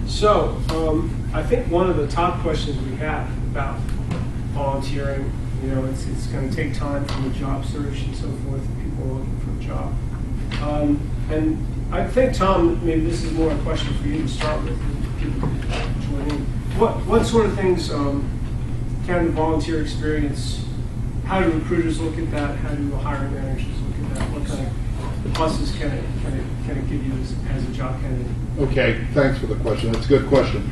So, I think one of the top questions we have about volunteering, you know, it's going to take time from the job search and so forth, people are looking for a job. And I think, Tom, maybe this is more a question for you to start with, and people can join in. What sort of things can the volunteer experience, how do recruiters look at that? How do hiring managers look at that? What kind of pluses can it give you as a job candidate? Okay, thanks for the question. That's a good question.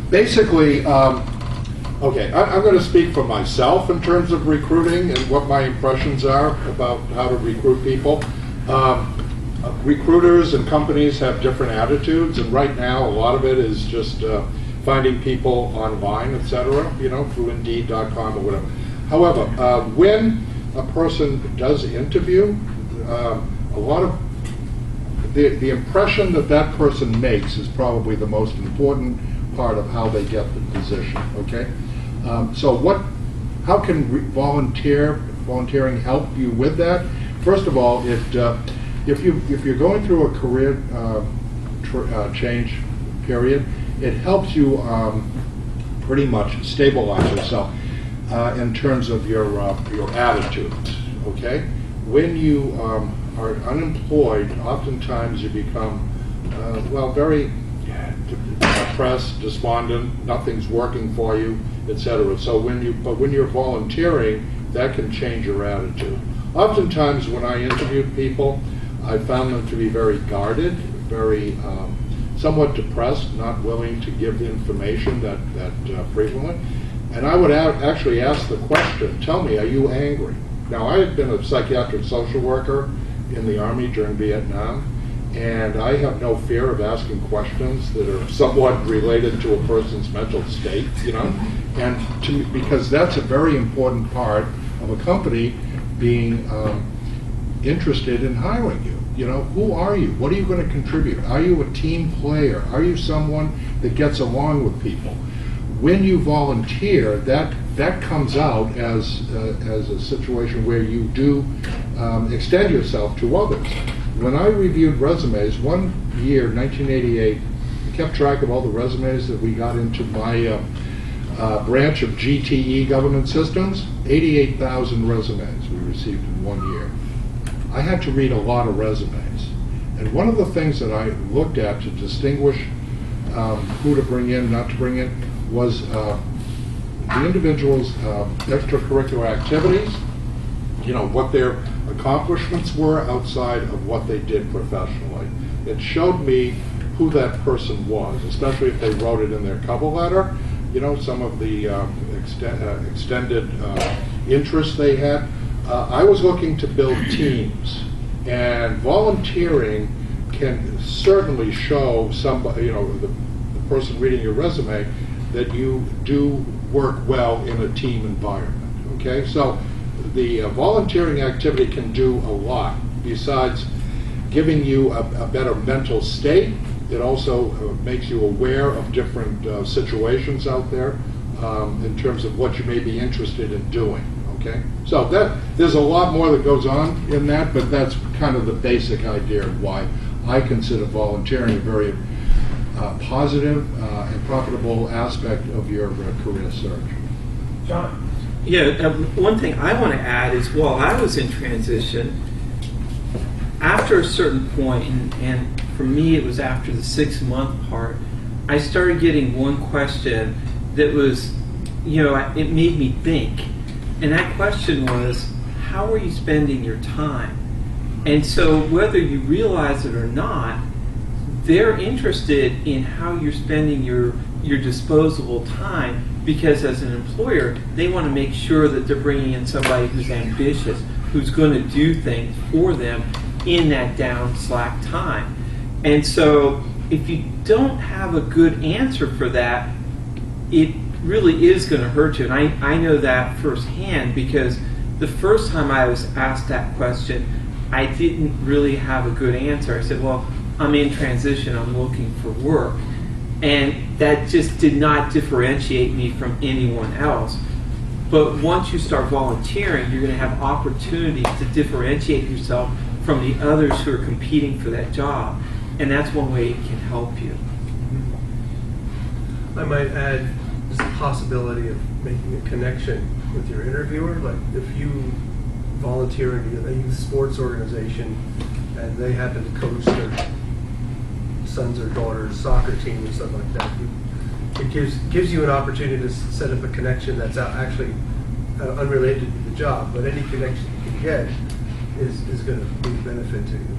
Basically, okay, I'm going to speak for myself in terms of recruiting and what my impressions are about how to recruit people. Recruiters and companies have different attitudes, and right now a lot of it is just finding people online, etc., you know, through Indeed.com or whatever. However, when a person does interview, a lot of the impression that person makes is probably the most important part of how they get the position. Okay, so how can volunteering help you with that? First of all, if you're going through a career change period, it helps you pretty much stabilize yourself in terms of your attitudes. Okay, when you are unemployed, oftentimes you become very depressed, despondent, nothing's working for you, etc. So when you're volunteering, that can change your attitude. Oftentimes when I interviewed people, I found them to be very guarded, very somewhat depressed, not willing to give information that frequently. And I would actually ask the question, tell me, are you angry? Now, I had been a psychiatric social worker in the Army during Vietnam, and I have no fear of asking questions that are somewhat related to a person's mental state, you know, and because that's a very important part of a company being interested in hiring you. You know, who are you? What are you going to contribute? Are you a team player? Are you someone that gets along with people? When you volunteer, that comes out as a situation where you do extend yourself to others. When I reviewed resumes, one year, 1988, I kept track of all the resumes that we got into my branch of GTE Government Systems. 88,000 resumes we received in 1 year. I had to read a lot of resumes. And one of the things that I looked at to distinguish who to bring in, not to bring in, was the individual's extracurricular activities, you know, what their accomplishments were outside of what they did professionally. It showed me who that person was, especially if they wrote it in their cover letter, you know, some of the extended interests they had. I was looking to build teams, and volunteering can certainly show somebody, you know, the person reading your resume, that you do work well in a team environment. Okay, so the volunteering activity can do a lot. Besides giving you a better mental state, it also makes you aware of different situations out there in terms of what you may be interested in doing. Okay, so there's a lot more that goes on in that, but that's kind of the basic idea of why I consider volunteering a very positive and profitable aspect of your career search. John? Yeah, one thing I want to add is while I was in transition, after a certain point, and for me it was after the 6-month part, I started getting one question that was, you know, it made me think. And that question was, how are you spending your time? And so whether you realize it or not, they're interested in how you're spending your disposable time, because as an employer, they want to make sure that they're bringing in somebody who's ambitious, who's going to do things for them in that down slack time. And so if you don't have a good answer for that, it really is going to hurt you. And I know that firsthand, because the first time I was asked that question, I didn't really have a good answer. I said, well, I'm in transition, I'm looking for work. And that just did not differentiate me from anyone else. But once you start volunteering, you're going to have opportunities to differentiate yourself from the others who are competing for that job. And that's one way it can help you. I might add just the possibility of making a connection with your interviewer. Like if you volunteer in a youth sports organization and they happen to coach their sons or daughters' soccer team or something like that, it gives you an opportunity to set up a connection that's actually unrelated to the job, but any connection you can get is going to be a benefit to you.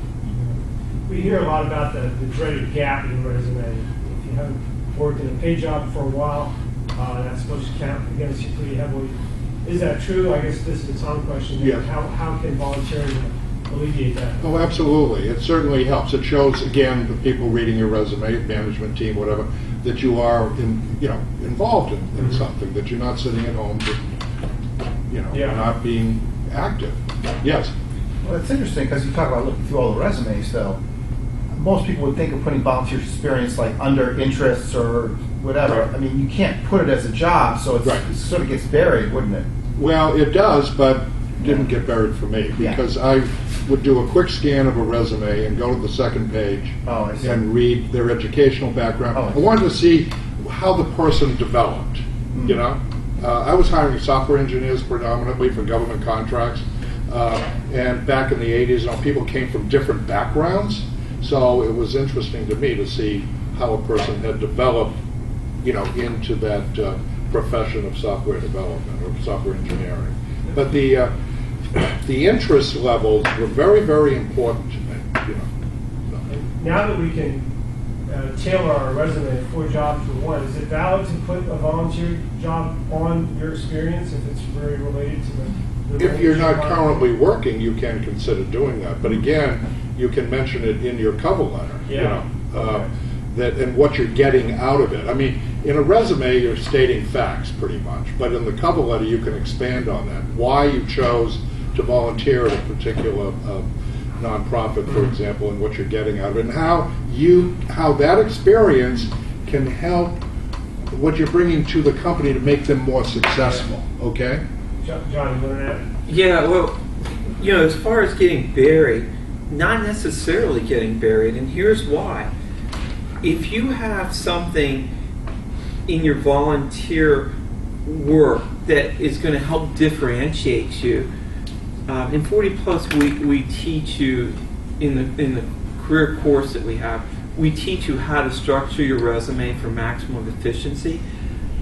We hear a lot about the dreaded gap in the resume. If you haven't worked in a paid job for a while, that's supposed to count against you pretty heavily. Is that true? I guess this is a Tom question. Yes. How can volunteering alleviate that? Oh, absolutely. It certainly helps. It shows, again, the people reading your resume, management team, whatever, that you are involved in something, that you're not sitting at home, not being active. Yes. Well, it's interesting because you talk about looking through all the resumes, though. Most people would think of putting volunteer experience like under interests or whatever. Right. I mean, you can't put it as a job, so Right. it sort of gets buried, wouldn't it? Well, it does, but didn't get buried for me because I would do a quick scan of a resume and go to the second page Oh, I see. and read their educational background. Oh, I I see. wanted to see how the person developed, Mm. you know? I was hiring software engineers predominantly for government contracts. And back in the 80s, people came from different backgrounds. So it was interesting to me to see how a person had developed, into that profession of software development or software engineering. But the interest levels were very, very important to me. Now that we can tailor our resume for jobs we want, is it valid to put a volunteer job on your experience if it's very related to the If you're not range? currently working, you can consider doing that. But again, you can mention it in your cover letter. Yeah. Okay. That and what you're getting out of it. I mean, in a resume, you're stating facts pretty much, but in the cover letter, you can expand on that. Why you chose to volunteer at a particular nonprofit, for example, and what you're getting out of it, and how that experience can help what you're bringing to the company to make them more successful. Okay. John, you want to add? Yeah, well, as far as getting buried, not necessarily getting buried, and here's why. If you have something in your volunteer work that is going to help differentiate you, in 40 Plus we teach you in the career course that we have, we teach you how to structure your resume for maximum efficiency.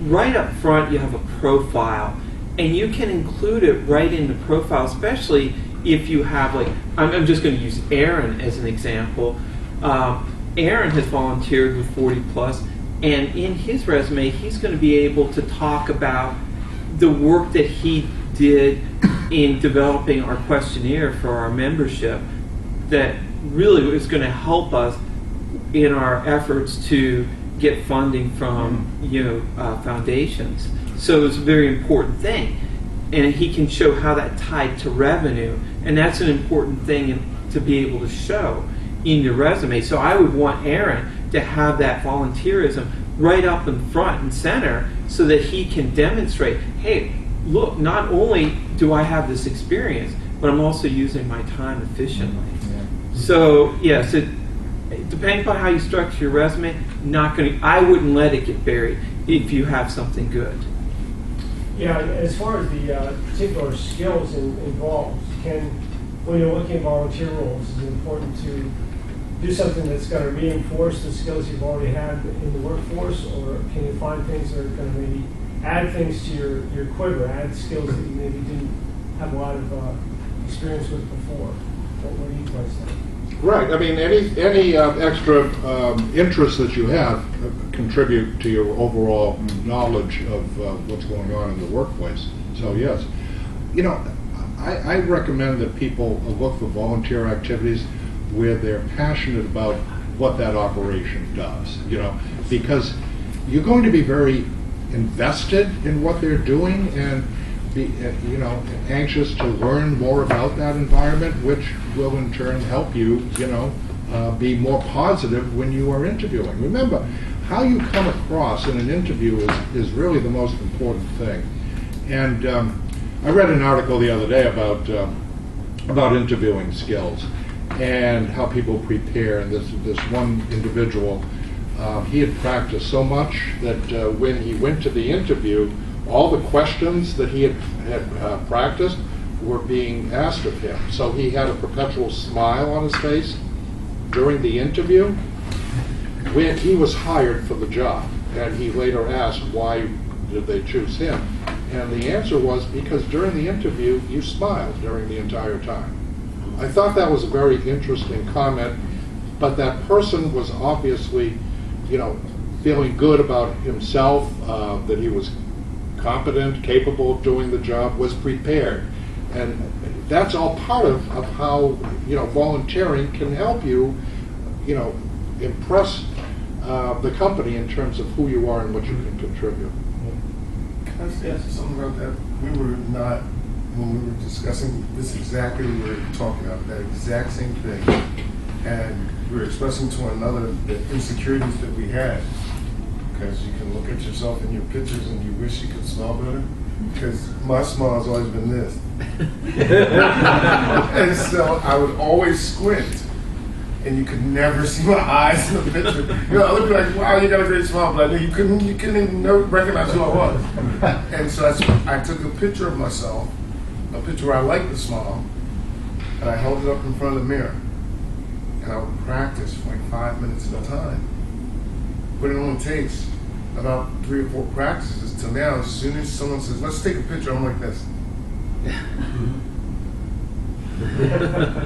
Right up front you have a profile, and you can include it right in the profile, especially if you have, like, I'm just going to use Aaron as an example. Aaron has volunteered with 40 Plus, and in his resume, he's going to be able to talk about the work that he did in developing our questionnaire for our membership that really is going to help us in our efforts to get funding from foundations. So it's a very important thing, and he can show how that tied to revenue, and that's an important thing to be able to show in your resume. So I would want Aaron to have that volunteerism right up in front and center so that he can demonstrate, hey, look, not only do I have this experience, but I'm also using my time efficiently. Yeah. So yes, depending upon how you structure your resume, I wouldn't let it get buried if you have something good. Yeah, as far as the particular skills involved, when you're looking at volunteer roles, is it important to do something that's going to reinforce the skills you've already had in the workforce, or can you find things that are going to maybe add things to your quiver, add skills that you maybe didn't have a lot of experience with before? What do you guys think? Right. I mean, any extra interest that you have contribute to your overall knowledge of what's going on in the workplace. So yes, I recommend that people look for volunteer activities where they're passionate about what that operation does. Because you're going to be very invested in what they're doing and be anxious to learn more about that environment, which will in turn help you be more positive when you are interviewing. Remember, how you come across in an interview is really the most important thing. And I read an article the other day about interviewing skills and how people prepare. And this one individual he had practiced so much that when he went to the interview, all the questions that he had practiced were being asked of him. So he had a perpetual smile on his face during the interview. When he was hired for the job, and he later asked, why did they choose him? And the answer was, because during the interview, you smiled during the entire time. I thought that was a very interesting comment, but that person was obviously, feeling good about himself, that he was competent, capable of doing the job, was prepared. And that's all part of how, volunteering can help you, impress the company in terms of who you are and what you can contribute. Can I say something about that? When we were discussing this exactly, we were talking about that exact same thing. And we were expressing to one another the insecurities that we had. Because you can look at yourself in your pictures and you wish you could smile better. Because my smile has always been this. And so I would always squint. And you could never see my eyes in the picture. I would be like, wow, you got a great smile, but I knew you couldn't even recognize who I was. And so I took a picture of myself, a picture where I liked the smile, and I held it up in front of the mirror. And I would practice for like 5 minutes at a time. But it only takes about 3 or 4 practices till now. As soon as someone says, let's take a picture, I'm like this.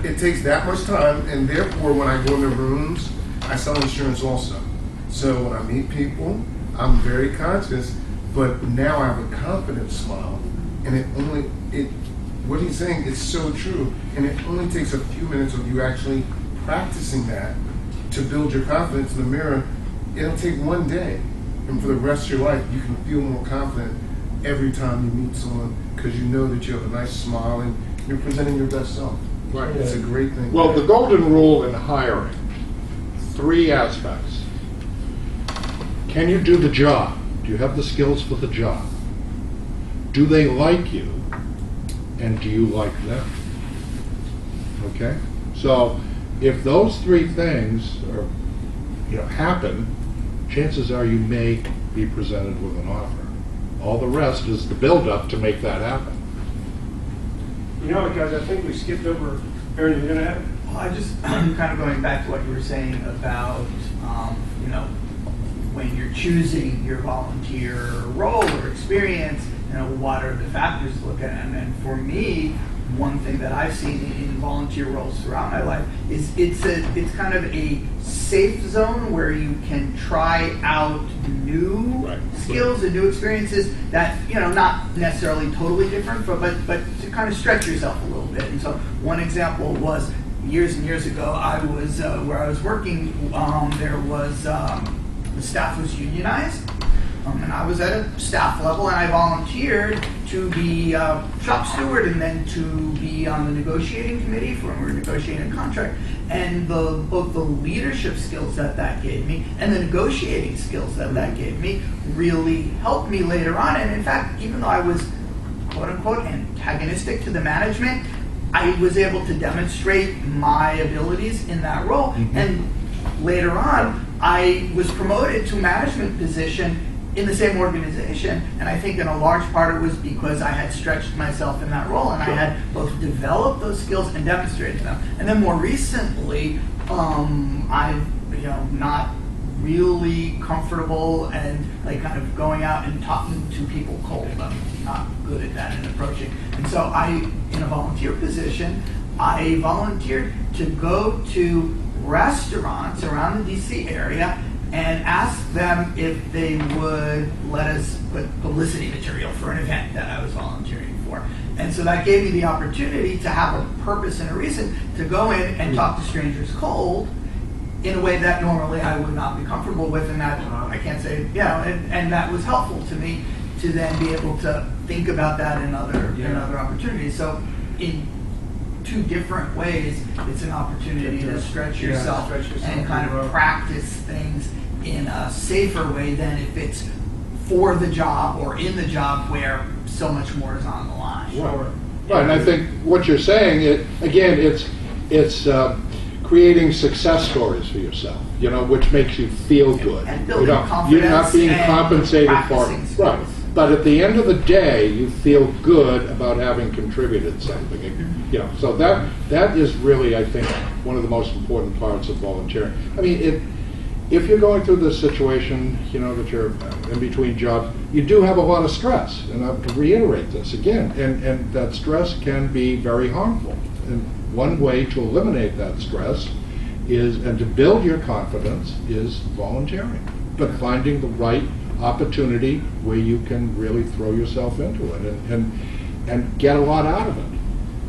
It takes that much time, and therefore when I go in the rooms, I sell insurance also. So when I meet people, I'm very conscious, but now I have a confident smile, and what he's saying is so true, and it only takes a few minutes of you actually practicing that to build your confidence in the mirror. It'll take one day, and for the rest of your life, you can feel more confident every time you meet someone because you know that you have a nice smile and you're presenting your best self. Right. It's a great thing. Well, the golden rule in hiring, 3 aspects. Can you do the job? Do you have the skills for the job? Do they like you? And do you like them? Okay? So if those 3 things happen, chances are you may be presented with an offer. All the rest is the build-up to make that happen. You know what, guys, I think we skipped over, Aaron, you're going to have? Well, I just kind of going back to what you were saying about, when you're choosing your volunteer role or experience, what are the factors to look at? And for me, one thing that I've seen in volunteer roles throughout my life is it's kind of a safe zone where you can try out new skills and new experiences that not necessarily totally different, but to kind of stretch yourself a little bit. And so one example was years and years ago. I was where I was working. There was the staff was unionized. And I was at a staff level, and I volunteered to be shop steward and then to be on the negotiating committee for when we were negotiating a contract. And both the leadership skills that gave me and the negotiating skills that gave me really helped me later on. And in fact, even though I was quote unquote antagonistic to the management, I was able to demonstrate my abilities in that role. Mm-hmm. And later on, I was promoted to a management position in the same organization, and I think in a large part it was because I had stretched myself in that role, and I had both developed those skills and demonstrated them. And then more recently, I've not really comfortable and like kind of going out and talking to people cold. I'm not good at that and approaching. And so in a volunteer position, I volunteered to go to restaurants around the DC area and ask them if they would let us put publicity material for an event that I was volunteering for. And so that gave me the opportunity to have a purpose and a reason to go in and talk to strangers cold in a way that normally I would not be comfortable with, and that I can't say, and that was helpful to me to then be able to think about that in other opportunities. So in 2 different ways, it's an opportunity to stretch yourself and kind of practice things in a safer way than if it's for the job or in the job where so much more is on the line. Right. And I think what you're saying, it's creating success stories for yourself, you know, which makes you feel good. And You building know, you're confidence not being and compensated for practicing it. skills. Right. But at the end of the day, you feel good about having contributed something. You know, so that is really, I think, one of the most important parts of volunteering. I mean, if you're going through this situation, you know, that you're in between jobs, you do have a lot of stress. And I have to reiterate this again. And that stress can be very harmful. And one way to eliminate that stress is, and to build your confidence, is volunteering. But finding the right opportunity where you can really throw yourself into it and get a lot out of it.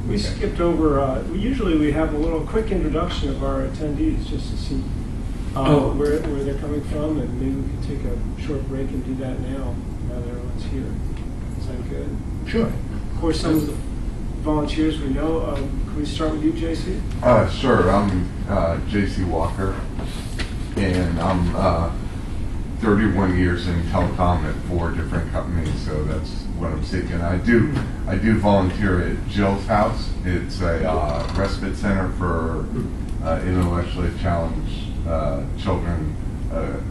We skipped over, usually we have a little quick introduction of our attendees just to see where they're coming from, and maybe we can take a short break and do that now that everyone's here. Is that good? Sure. Of course, some of the volunteers we know, can we start with you, JC? Sure. I'm J.C. Walker, and I'm 31 years in telecom at 4 different companies, so that's what I'm seeking. I do volunteer at Jill's House. It's a respite center for intellectually challenged children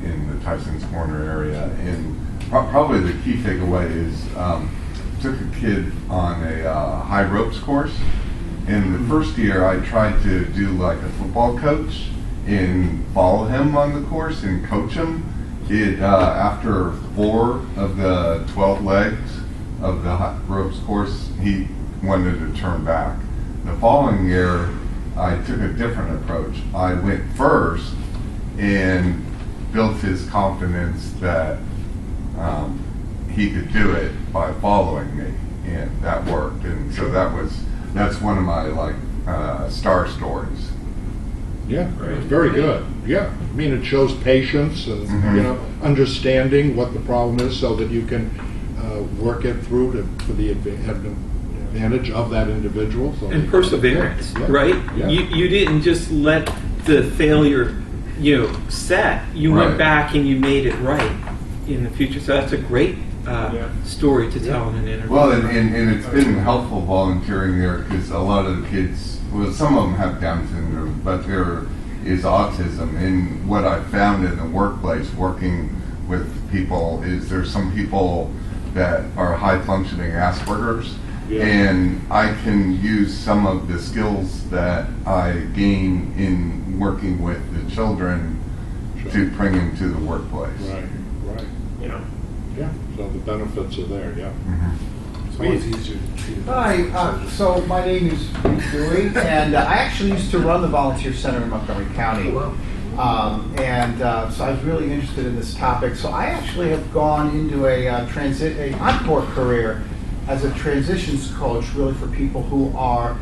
in the Tyson's Corner area. And probably the key takeaway is took a kid on a high ropes course. In the first year, I tried to do like a football coach and follow him on the course and coach him. After 4 of the 12 legs of the high ropes course, he wanted to turn back. The following year, I took a different approach. I went first and built his confidence that he could do it by following me, and that worked. And so that's one of my star stories. Yeah, it's very good. Yeah, I mean, it shows patience and you know, understanding what the problem is, so that you can work it through for the advantage of that individual. So And perseverance, yeah. right? Yeah. You didn't just let the failure, set. You Right. went back and you made it right in the future. So that's a great Yeah. story to tell in an interview. Well, and it's been helpful volunteering there, because a lot of the kids, well, some of them have Down syndrome, but there is autism. And what I found in the workplace, working with people, is there's some people that are high functioning Asperger's, Yeah. and I can use some of the skills that I gain in working with the children to bring into the workplace. Right. Yeah. Yeah, so the benefits are there, yeah. It's always easier to treat it. Hi, so my name is Pete Dewey, and I actually used to run the volunteer center in Montgomery County. Oh, wow. So I was really interested in this topic. So I actually have gone into a encore career as a transitions coach, really for people who are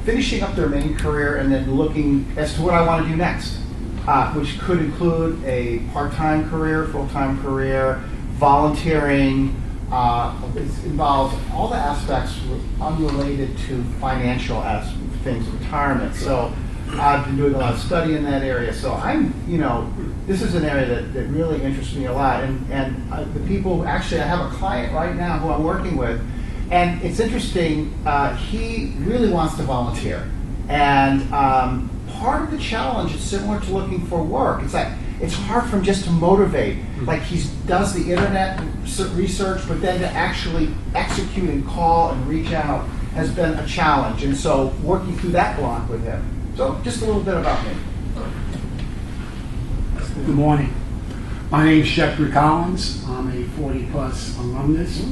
finishing up their main career and then looking as to what I want to do next, which could include a part-time career, full-time career, volunteering. It involves all the aspects unrelated to financial things, retirement. So I've been doing a lot of study in that area. So this is an area that really interests me a lot. And the people, actually I have a client right now who I'm working with, and it's interesting, he really wants to volunteer. And part of the challenge is similar to looking for work. It's like, it's hard for him just to motivate. Like he does the internet research, but then to actually execute and call and reach out has been a challenge. And so working through that block with him. So just a little bit about me. Good morning. My name is Jeffrey Collins. I'm a 40-plus alumnus.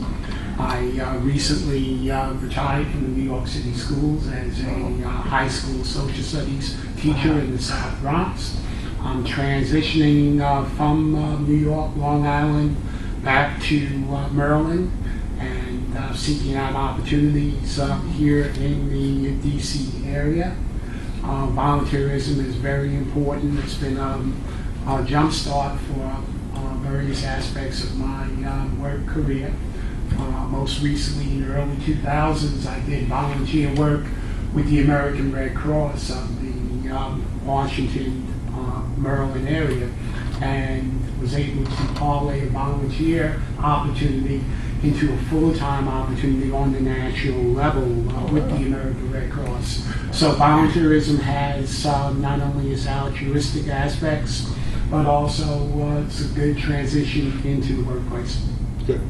I recently retired from the New York City schools as a high school social studies teacher in the South Bronx. I'm transitioning from New York, Long Island, back to Maryland, and seeking out opportunities here in the DC area. Volunteerism is very important. It's been a jumpstart for various aspects of my work career. Most recently, in the early 2000s, I did volunteer work with the American Red Cross of the Washington, Maryland area, and was able to parlay a volunteer opportunity into a full-time opportunity on the national level with the American Red Cross. So volunteerism has not only its altruistic aspects, but also it's a good transition into the workplace. Good.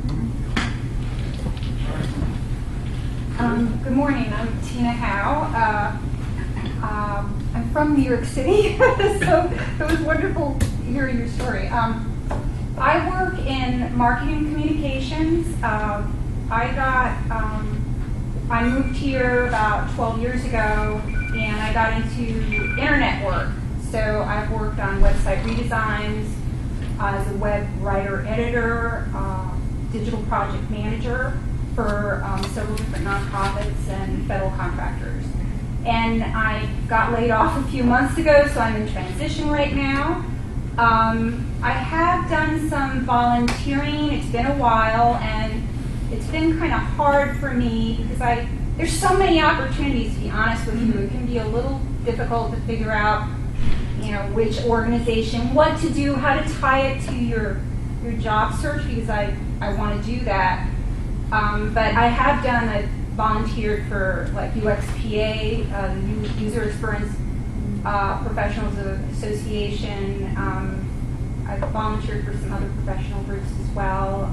Good morning. I'm Tina Howe. I'm from New York City, so it was wonderful hearing your story. I work in marketing and communications. I moved here about 12 years ago, and I got into internet work. So I've worked on website redesigns as a web writer editor, digital project manager for several different nonprofits and federal contractors. And I got laid off a few months ago, so I'm in transition right now. I have done some volunteering. It's been a while, and it's been kind of hard for me because there's so many opportunities, to be honest with you. It can be a little difficult to figure out, which organization, what to do, how to tie it to your job search, because I want to do that. But I have volunteered for like UXPA, the User Experience Professionals Association. I've volunteered for some other professional groups as well.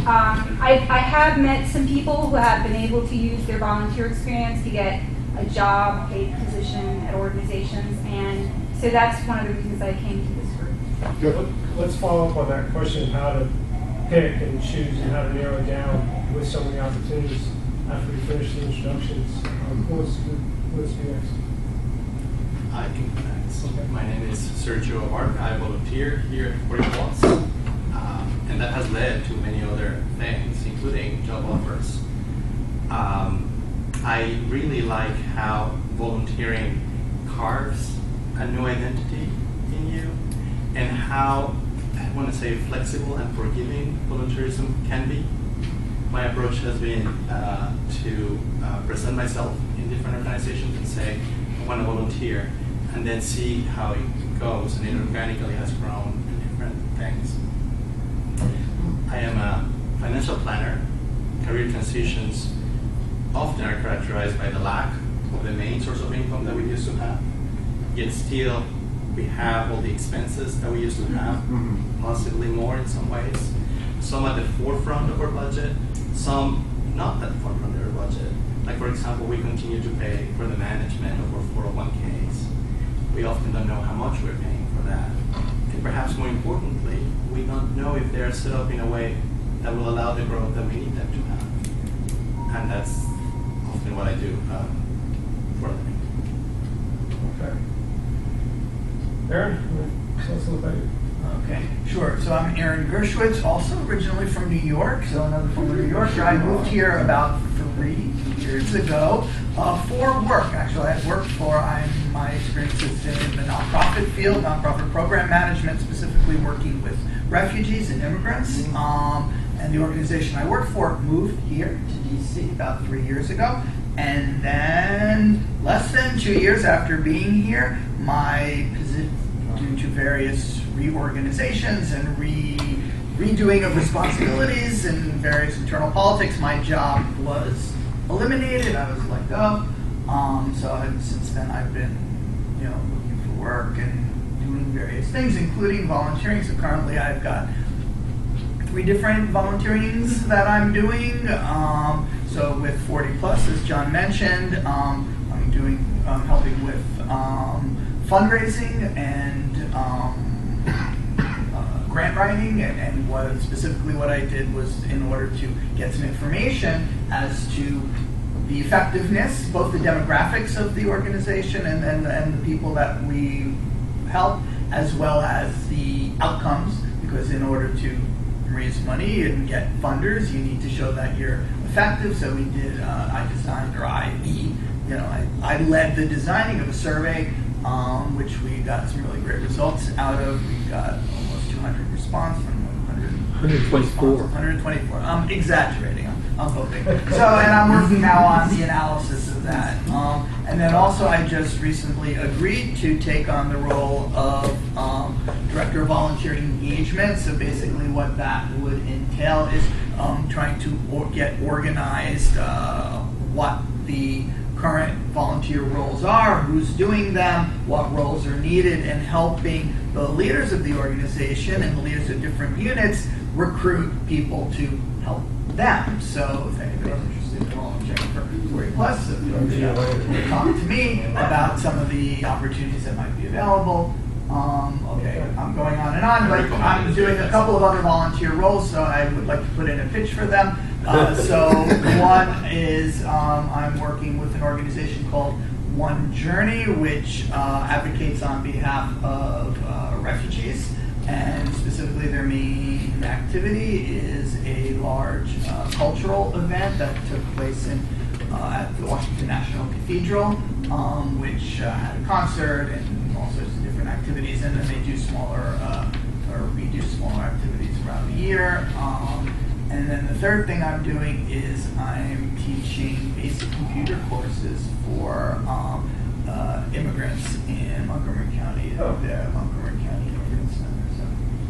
I have met some people who have been able to use their volunteer experience to get a job, paid position at organizations, and so that's one of the reasons I came to this group. Good. Let's follow up on that question of how to pick and choose and how to narrow down with so many opportunities after we finish the introductions. Let's do next. I can connect. My name is Sergio Abarca. I volunteer here at 40 Plus, and that has led to many other things, including job offers. I really like how volunteering carves a new identity in you, and how, I want to say, flexible and forgiving volunteerism can be. My approach has been to present myself in different organizations and say, I want to volunteer, and then see how it goes, and it organically has grown to different things. I am a financial planner. Career transitions often are characterized by the lack of the main source of income that we used to have, yet still we have all the expenses that we used to have, possibly more in some ways. Some at the forefront of our budget, some not at the forefront of our budget. Like, for example, we continue to pay for the management of our 401ks. We often don't know how much we're paying for that. And perhaps more importantly, we don't know if they're set up in a way that will allow the growth that we need them to have. And that's often what I do for a living. Okay. Aaron, tell us a little about you. Okay, sure. So I'm Aaron Gershwitz, also originally from New York, so another former New Yorker. I moved here about 3 years ago for work. Actually, I've worked for, my experience is in the nonprofit field, nonprofit program management, specifically working with refugees and immigrants. And the organization I work for moved here to DC about 3 years ago. And then less than 2 years after being here, my position, due to various reorganizations and redoing of responsibilities and various internal politics, my job was eliminated. I was let go. Since then I've been, looking for work and doing various things, including volunteering. So currently I've got 3 different volunteerings that I'm doing. So with 40 Plus, as John mentioned, I'm helping with fundraising and grant writing, and what I did was in order to get some information as to the effectiveness, both the demographics of the organization and the people that we help, as well as the outcomes, because in order to raise money and get funders, you need to show that you're effective. So we did, I led the designing of a survey, which we got some really great results out of. We got almost 200 response from 124. 124. I'm exaggerating. I'm hoping. And I'm working now on the analysis of that. And then also, I just recently agreed to take on the role of Director of Volunteer Engagement. So basically, what that would entail is trying to get organized what the current volunteer roles are, who's doing them, what roles are needed, and helping the leaders of the organization and the leaders of different units recruit people to help them. So if anybody's interested in volunteering for 40 Plus, talk to me about some of the opportunities that might be available. Okay, I'm going on and on, but I'm doing a couple of other volunteer roles, so I would like to put in a pitch for them. So one is I'm working with an organization called One Journey, which advocates on behalf of refugees, and specifically their main activity is a large cultural event that took place at the Washington National Cathedral, which had a concert and all sorts of different activities, and then they do smaller or we do smaller activities around the year. And then the third thing I'm doing is I'm teaching basic computer courses for immigrants in Montgomery County, the Montgomery County Immigrant Center.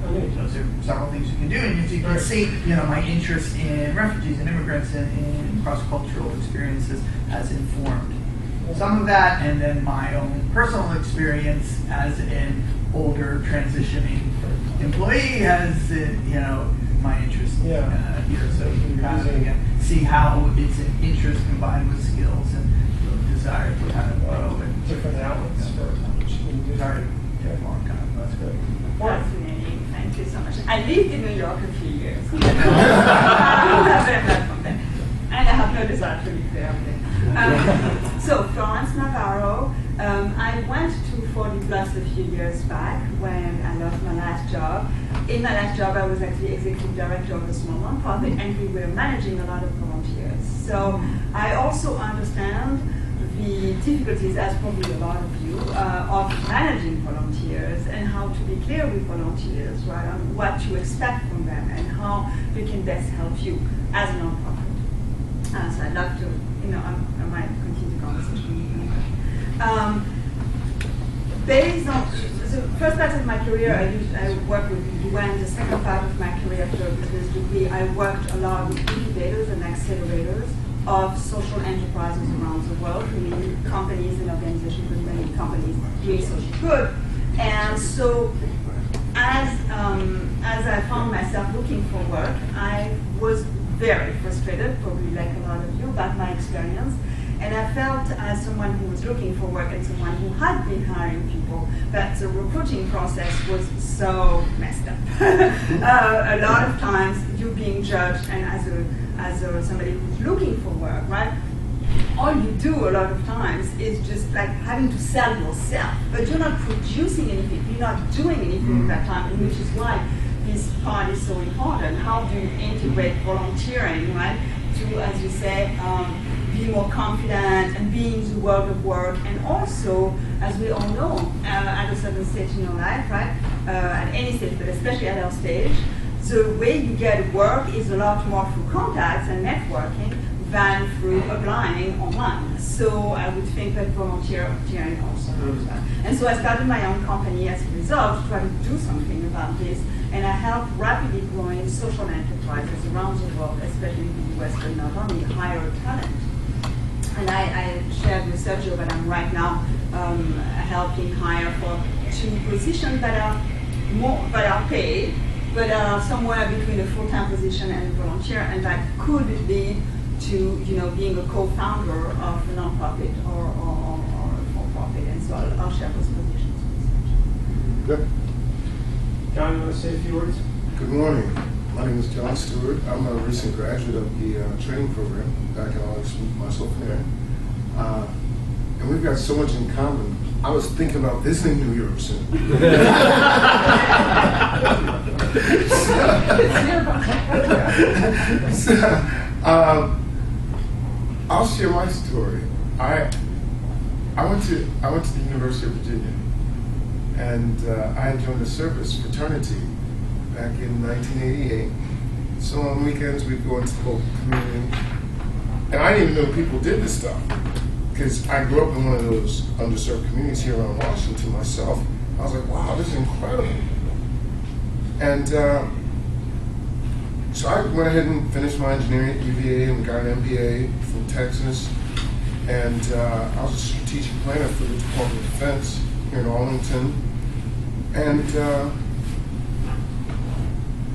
So those are several things you can do, and as you can see, my interest in refugees and immigrants and in cross-cultural experiences has informed some of that, and then my own personal experience as an older transitioning employee has, my interest here. So you can kind of again see how it's an interest combined with skills and the desire to kind of grow and Different outlets for sorry, take a long time. That's good. Fascinating. Thank you so much. I lived in New York a few years. And I have no desire to live there. So Florence Navarro, I went to 40 Plus a few years back when I lost my last job. In my last job, I was actually executive director of a small nonprofit, and we were managing a lot of volunteers. So I also understand the difficulties, as probably a lot of you, of managing volunteers and how to be clear with volunteers, right, on what to expect from them and how we can best help you as a nonprofit. So I'd love to, I might continue the conversation. Based on the first part of my career, I worked with UN. The second part of my career after a business degree, I worked a lot with incubators and accelerators of social enterprises around the world, many companies and organizations, with many companies doing social good. And so, as I found myself looking for work, I was very frustrated, probably like a lot of you, about my experience. And I felt, as someone who was looking for work and someone who had been hiring people, that the recruiting process was so messed up. A lot of times, you being judged, and as somebody who's looking for work, right? All you do a lot of times is just like having to sell yourself, but you're not producing anything, you're not doing anything at that time, and which is why this part is so important. How do you integrate volunteering, right, to, as you say, be more confident and be in the world of work, and also, as we all know, at a certain stage in your life, right, at any stage, but especially at our stage, the way you get work is a lot more through contacts and networking than through applying online. So I would think that volunteering also does that. And so I started my own company as a result, to try to do something about this, and I help rapidly growing social enterprises around the world, especially in the US, but not only, hire talent. And I shared with Sergio that I'm right now helping hire for 2 positions that are paid, but are somewhere between a full-time position and a volunteer, and that could lead to being a co-founder of a nonprofit or a for-profit. And so I'll share those positions. Good. John, you want to say a few words? Good morning. My name is John Stewart. I'm a recent graduate of the training program back in August, myself and Aaron. And we've got so much in common. I was thinking about visiting New York soon. I'll share my story. I went to the University of Virginia, and I had joined the service fraternity back in 1988. So on weekends we'd go into the local community, and I didn't even know people did this stuff, because I grew up in one of those underserved communities here around Washington myself. I was like, wow, this is incredible. And so So I went ahead and finished my engineering at UVA and got an MBA from Texas. And I was a strategic planner for the Department of Defense here in Arlington. And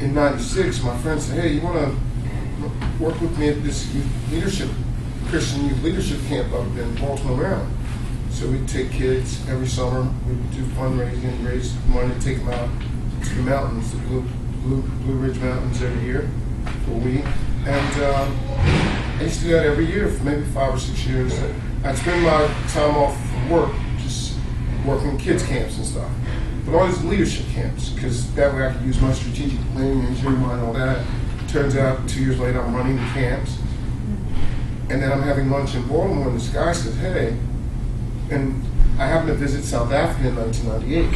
in '96, my friend said, "Hey, you want to work with me at this Christian youth leadership camp up in Baltimore, Maryland?" So we'd take kids every summer. We'd do fundraising, raise money, take them out to the mountains, the Blue Ridge Mountains every year for a week. And I used to do that every year for maybe 5 or 6 years. I'd spend my time off from work just working kids camps and stuff. But all these leadership camps, because that way I could use my strategic planning, engineering mind, all that. Turns out 2 years later I'm running the camps. And then I'm having lunch in Baltimore and this guy says, "Hey," and I happened to visit South Africa in 1998.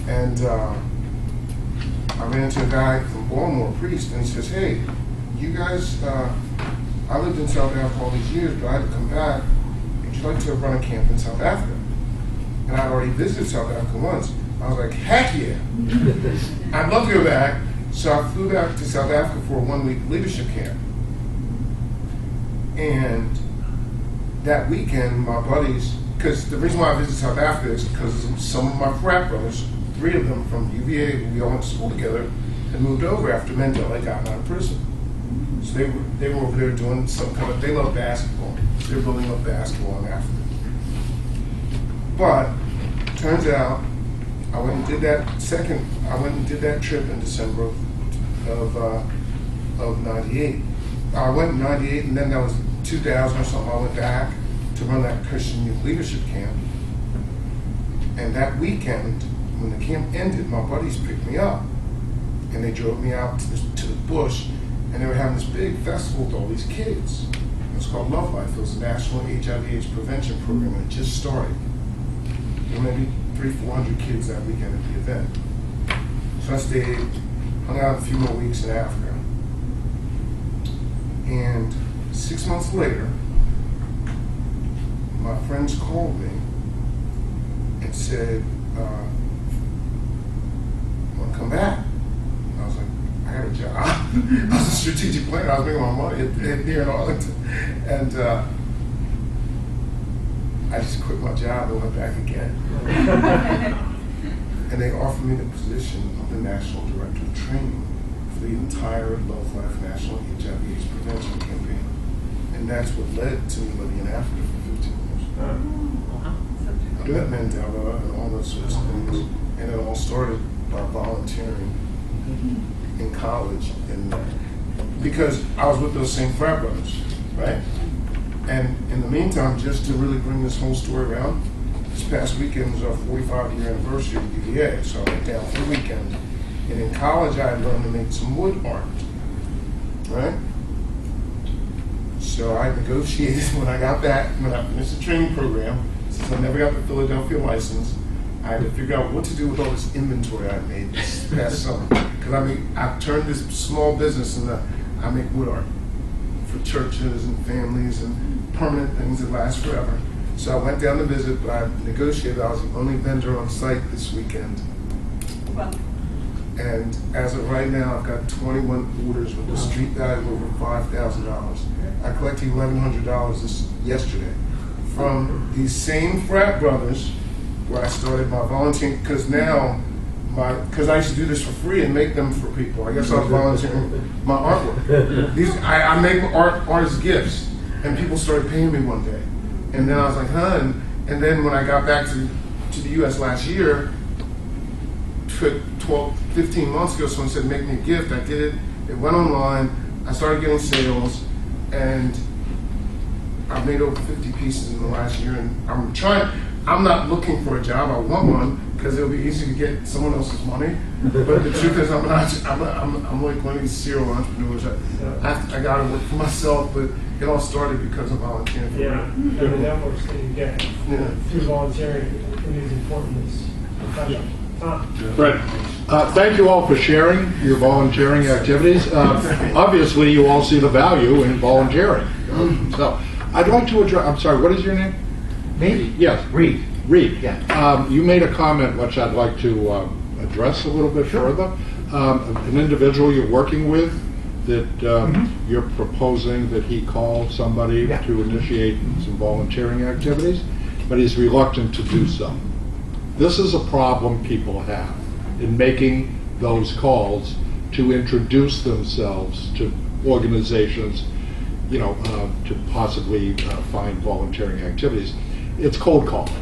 And I ran into a guy from Baltimore, a priest, and he says, "Hey, you guys, I lived in South Africa all these years, but I had to come back. Would you like to run a camp in South Africa?" And I'd already visited South Africa once. I was like, "Heck yeah. I'd love to go back." So I flew back to South Africa for a 1-week leadership camp. And that weekend, my buddies, because the reason why I visited South Africa is because some of my frat brothers, 3 of them from UVA, we all went to school together, had moved over after Mandela had gotten out of prison. So they were over there doing some kind of, they love basketball. So they were building up basketball in Africa. But turns out, I went and did that trip in December of '98. I went in '98, and then that was 2000 or something. I went back to run that Christian Youth Leadership Camp. And that weekend, when the camp ended, my buddies picked me up, and they drove me out to the bush, and they were having this big festival with all these kids. It was called Love Life. It was a national HIV/AIDS prevention program, and it just started. There were maybe 300-400 kids that weekend at the event. So I stayed, hung out a few more weeks in Africa. And 6 months later, my friends called me and said, "Want to come back?" And I was like, "I got a job." I was a strategic planner. I was making my money here in Arlington. And I just quit my job and went back again. And they offered me the position of the National Director of Training for the entire Love Life National HIV/AIDS Prevention Campaign. And that's what led to me living in Africa for 15 years. I met Mandela and all those sorts of things. And it all started by volunteering in college. And because I was with those same frat brothers, right? And in the meantime, just to really bring this whole story around, this past weekend was our 45-year anniversary of UVA, so I went down for the weekend. And in college, I had learned to make some wood art, right? So I negotiated when I got back, when I finished the training program, since I never got the Philadelphia license, I had to figure out what to do with all this inventory I made this past summer. Because I've turned this small business into, I make wood art for churches and families and permanent things that last forever. So I went down to visit, but I negotiated. I was the only vendor on site this weekend. Well, And as of right now, I've got 21 orders with a street value of over $5,000. I collected $1,100 yesterday from these same frat brothers where I started my volunteering, because now, because I used to do this for free and make them for people. I guess I was volunteering my artwork. I make artist gifts, and people started paying me one day. And then I was like, huh? And then when I got back to the U.S. last year, 15 months ago, someone said, make me a gift. I did it. It went online. I started getting sales, and I've made over 50 pieces in the last year. And I'm not looking for a job. I want one because it'll be easy to get someone else's money. But the truth is, I'm like one of these serial entrepreneurs. I got to work for myself, but it all started because of volunteering. And the networks that you get through volunteering is important as professional. Right. Thank you all for sharing your volunteering activities. Obviously, you all see the value in volunteering. So, I'd like to address, I'm sorry, what is your name? Me? Yes. Reed. Reed. Yeah. You made a comment which I'd like to address a little bit further. an individual you're working with that you're proposing that he call somebody Yeah. to initiate some volunteering activities, but he's reluctant to do so. This is a problem people have in making those calls to introduce themselves to organizations, to possibly find volunteering activities. It's cold calling.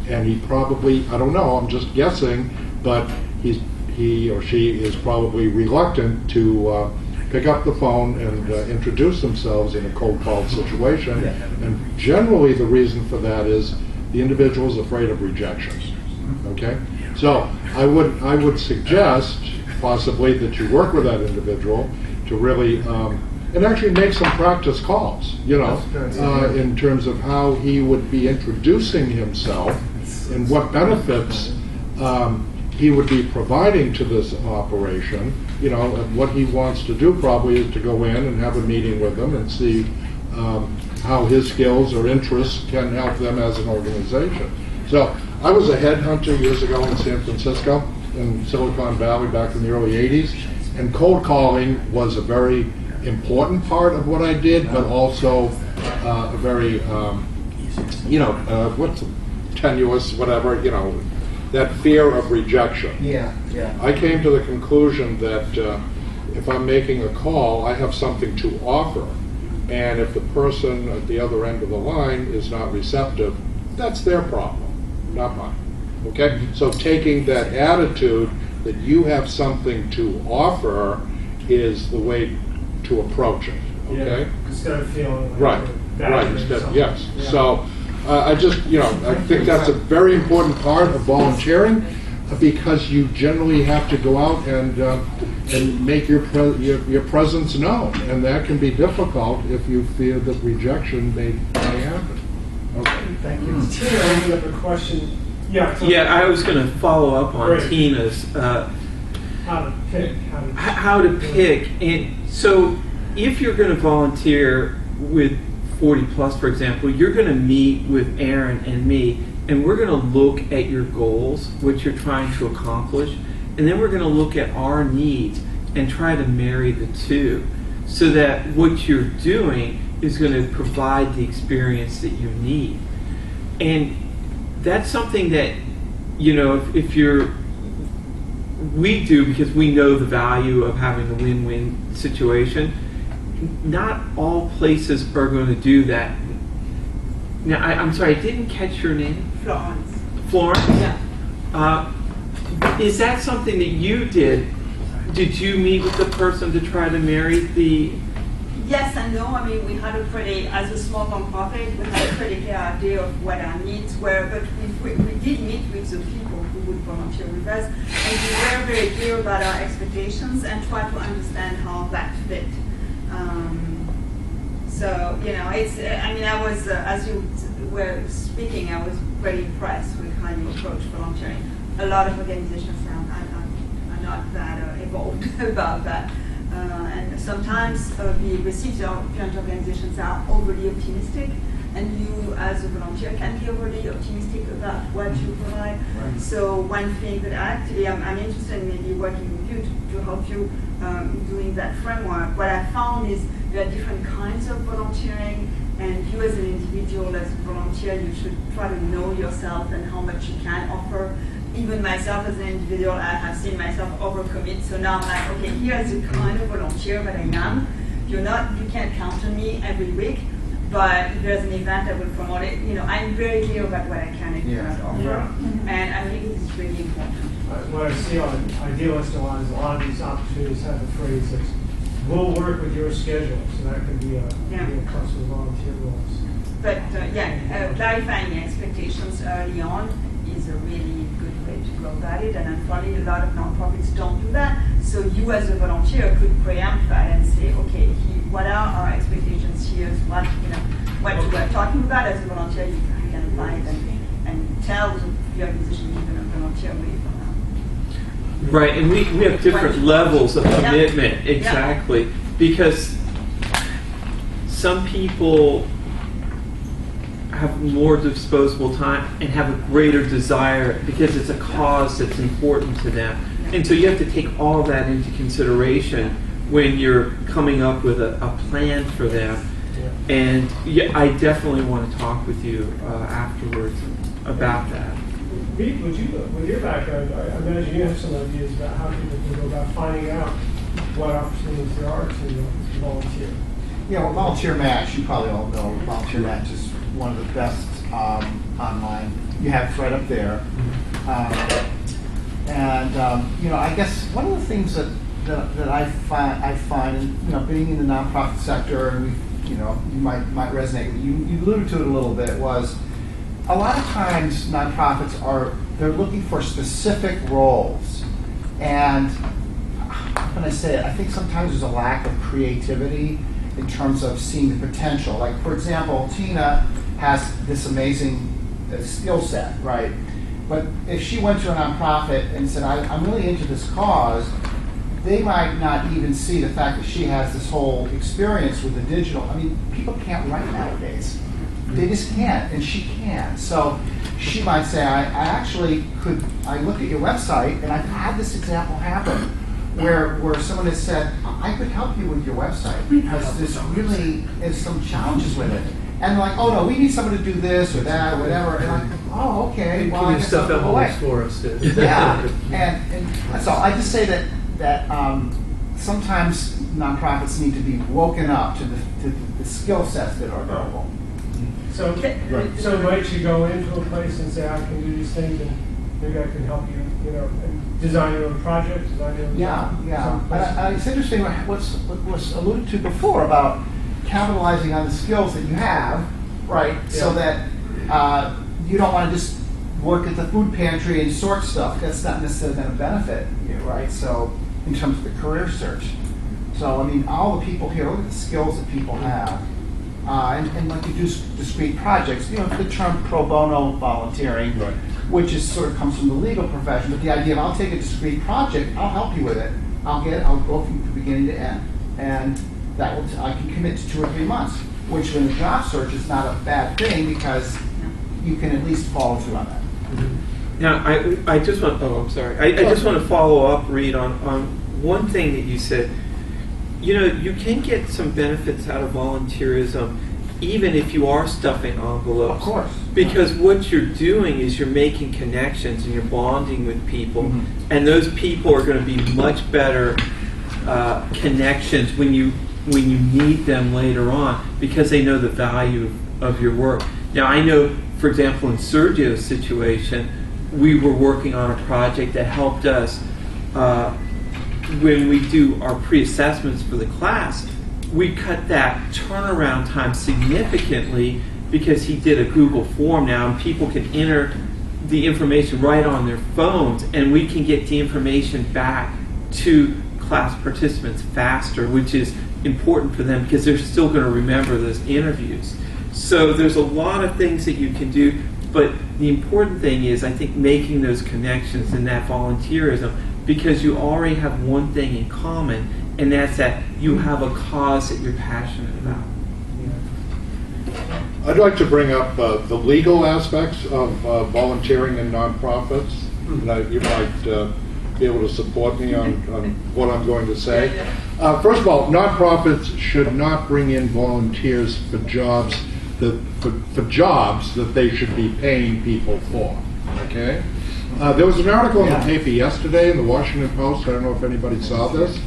And he probably, I don't know, I'm just guessing, but he or she is probably reluctant to pick up the phone and introduce themselves in a cold call situation. And generally the reason for that is the individual is afraid of rejection. Okay? So I would suggest possibly that you work with that individual to really and actually make some practice calls, in terms of how he would be introducing himself and what benefits he would be providing to this operation. And what he wants to do probably is to go in and have a meeting with them and see how his skills or interests can help them as an organization. So I was a headhunter years ago in San Francisco, in Silicon Valley back in the early 80s, and cold calling was a very important part of what I did, but also a very, what's tenuous, whatever, that fear of rejection. Yeah. I came to the conclusion that if I'm making a call, I have something to offer. And if the person at the other end of the line is not receptive, that's their problem, not mine. Okay? So taking that attitude that you have something to offer is the way to approach it. Okay? Yeah, instead of feeling like Right. you're bad Right. or Instead, something. yes. Yeah. So I think that's a very important part of volunteering, because you generally have to go out and make your presence known, and that can be difficult if you fear that rejection may happen. Okay. Thank you. Tina, you have a question? Yeah. Yeah, I was going to follow up on Great. Tina's How to pick. how to pick. And so if you're going to volunteer with 40 Plus, for example, you're going to meet with Aaron and me, and we're going to look at your goals, what you're trying to accomplish, and then we're going to look at our needs and try to marry the two so that what you're doing is going to provide the experience that you need. And that's something that, we do because we know the value of having a win-win situation. Not all places are going to do that. Now, I'm sorry, I didn't catch your name. Florence. Florence? Yeah. Is that something that you did? Did you meet with the person to try to marry the... Yes and no. I mean, we had as a small nonprofit, we had a pretty clear idea of what our needs were, but we did meet with the people who would volunteer with us, and we were very clear about our expectations and try to understand how that fit. I was, as you were speaking, I was very impressed with how you approach volunteering. A lot of organizations are not that evolved about that. And sometimes the recipient organizations are overly optimistic, and you as a volunteer can be overly optimistic about what you provide. Right. So one thing that I'm interested in maybe working with you to help you doing that framework. What I found is there are different kinds of volunteering, and you as an individual, as a volunteer, you should try to know yourself and how much you can offer. Even myself as an individual, I have seen myself overcommit. So now I'm like, okay, here's the kind of volunteer that I am. You can't count on me every week, but if there's an event, I will promote it. I'm very clear about what I can and cannot offer, Yeah. and I think it's really important. What I see on Idealist a lot is a lot of these opportunities have a phrase that's, we'll work with your schedule, so that can be a plus with volunteer roles. But clarifying the expectations early on is a really good way to go about it, and unfortunately a lot of nonprofits don't do that. So you as a volunteer could preempt that and say, okay, what are our expectations here? What you are talking about as a volunteer, you can apply it and tell the organization you're going to volunteer with. Right, and we have different levels of Yeah. commitment, exactly, because some people have more disposable time and have a greater desire because it's a cause that's important to them. And so you have to take all that into consideration when you're coming up with a plan for them. And yeah, I definitely want to talk with you afterwards about that. Pete, with your background, I imagine you have some ideas about how people can go about finding out what opportunities there are to volunteer. Yeah, well, Volunteer Match, you probably all know, Volunteer Match is one of the best online. You have it right up there. I guess one of the things that I find, and being in the nonprofit sector, and you might resonate with you alluded to it a little bit, was a lot of times nonprofits they're looking for specific roles, and how can I say it? I think sometimes there's a lack of creativity in terms of seeing the potential. Like, for example, Tina has this amazing skill set, right? But if she went to a nonprofit and said, I'm really into this cause, they might not even see the fact that she has this whole experience with the digital. I mean, people can't write nowadays. They just can't, and she can. So she might say, I looked at your website, and I've had this example happen, where someone has said, I could help you with your website, because there's really is some challenges with it. And they're like, oh no, we need someone to do this or that or whatever. And I'm like, oh, okay, well, I guess I'll go away. For us. Yeah, and that's all. I just say that sometimes nonprofits need to be woken up to the skill sets that are available. So might you go into a place and say, I can do these things, and maybe I can help you, and design your own project, Yeah. It's interesting what's alluded to before about capitalizing on the skills that you have, right? Yeah. So that you don't want to just work at the food pantry and sort stuff. That's not necessarily going to benefit you, right? So in terms of the career search. So, I mean, all the people here, look at the skills that people have. And like you do discrete projects, the term pro bono volunteering, right, which is sort of comes from the legal profession, but the idea of I'll take a discrete project, I'll help you with it, I'll go from the beginning to end, and I can commit to 2 or 3 months, which in the job search is not a bad thing because you can at least follow through on that. Now, I just want. Oh, I'm sorry. I just want to follow up, Reed, on one thing that you said. You can get some benefits out of volunteerism, even if you are stuffing envelopes. Of course. Because what you're doing is you're making connections and you're bonding with people, and those people are going to be much better connections when you need them later on because they know the value of your work. Now, I know, for example, in Sergio's situation, we were working on a project that helped us. When we do our pre-assessments for the class, we cut that turnaround time significantly because he did a Google form now, and people can enter the information right on their phones, and we can get the information back to class participants faster, which is important for them because they're still going to remember those interviews. So there's a lot of things that you can do, but the important thing is, I think, making those connections in that volunteerism, because you already have one thing in common, and that's that you have a cause that you're passionate about. I'd like to bring up the legal aspects of volunteering in nonprofits. You might be able to support me on what I'm going to say. First of all, nonprofits should not bring in volunteers for jobs that they should be paying people for. Okay? There was an article in the paper yesterday in the Washington Post. I don't know if anybody saw this.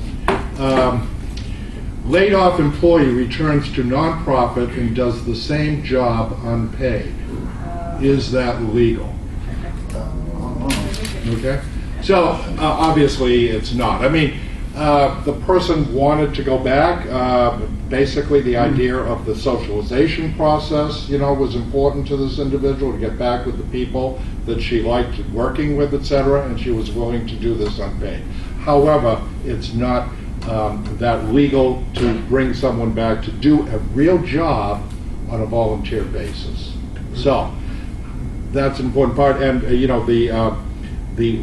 Laid off employee returns to nonprofit and does the same job unpaid. Is that legal? Okay. So obviously it's not. I mean, the person wanted to go back. Basically, the idea of the socialization process, was important to this individual to get back with the people that she liked working with, etc., and she was willing to do this unpaid. However, it's not that legal to bring someone back to do a real job on a volunteer basis. So that's an important part, and the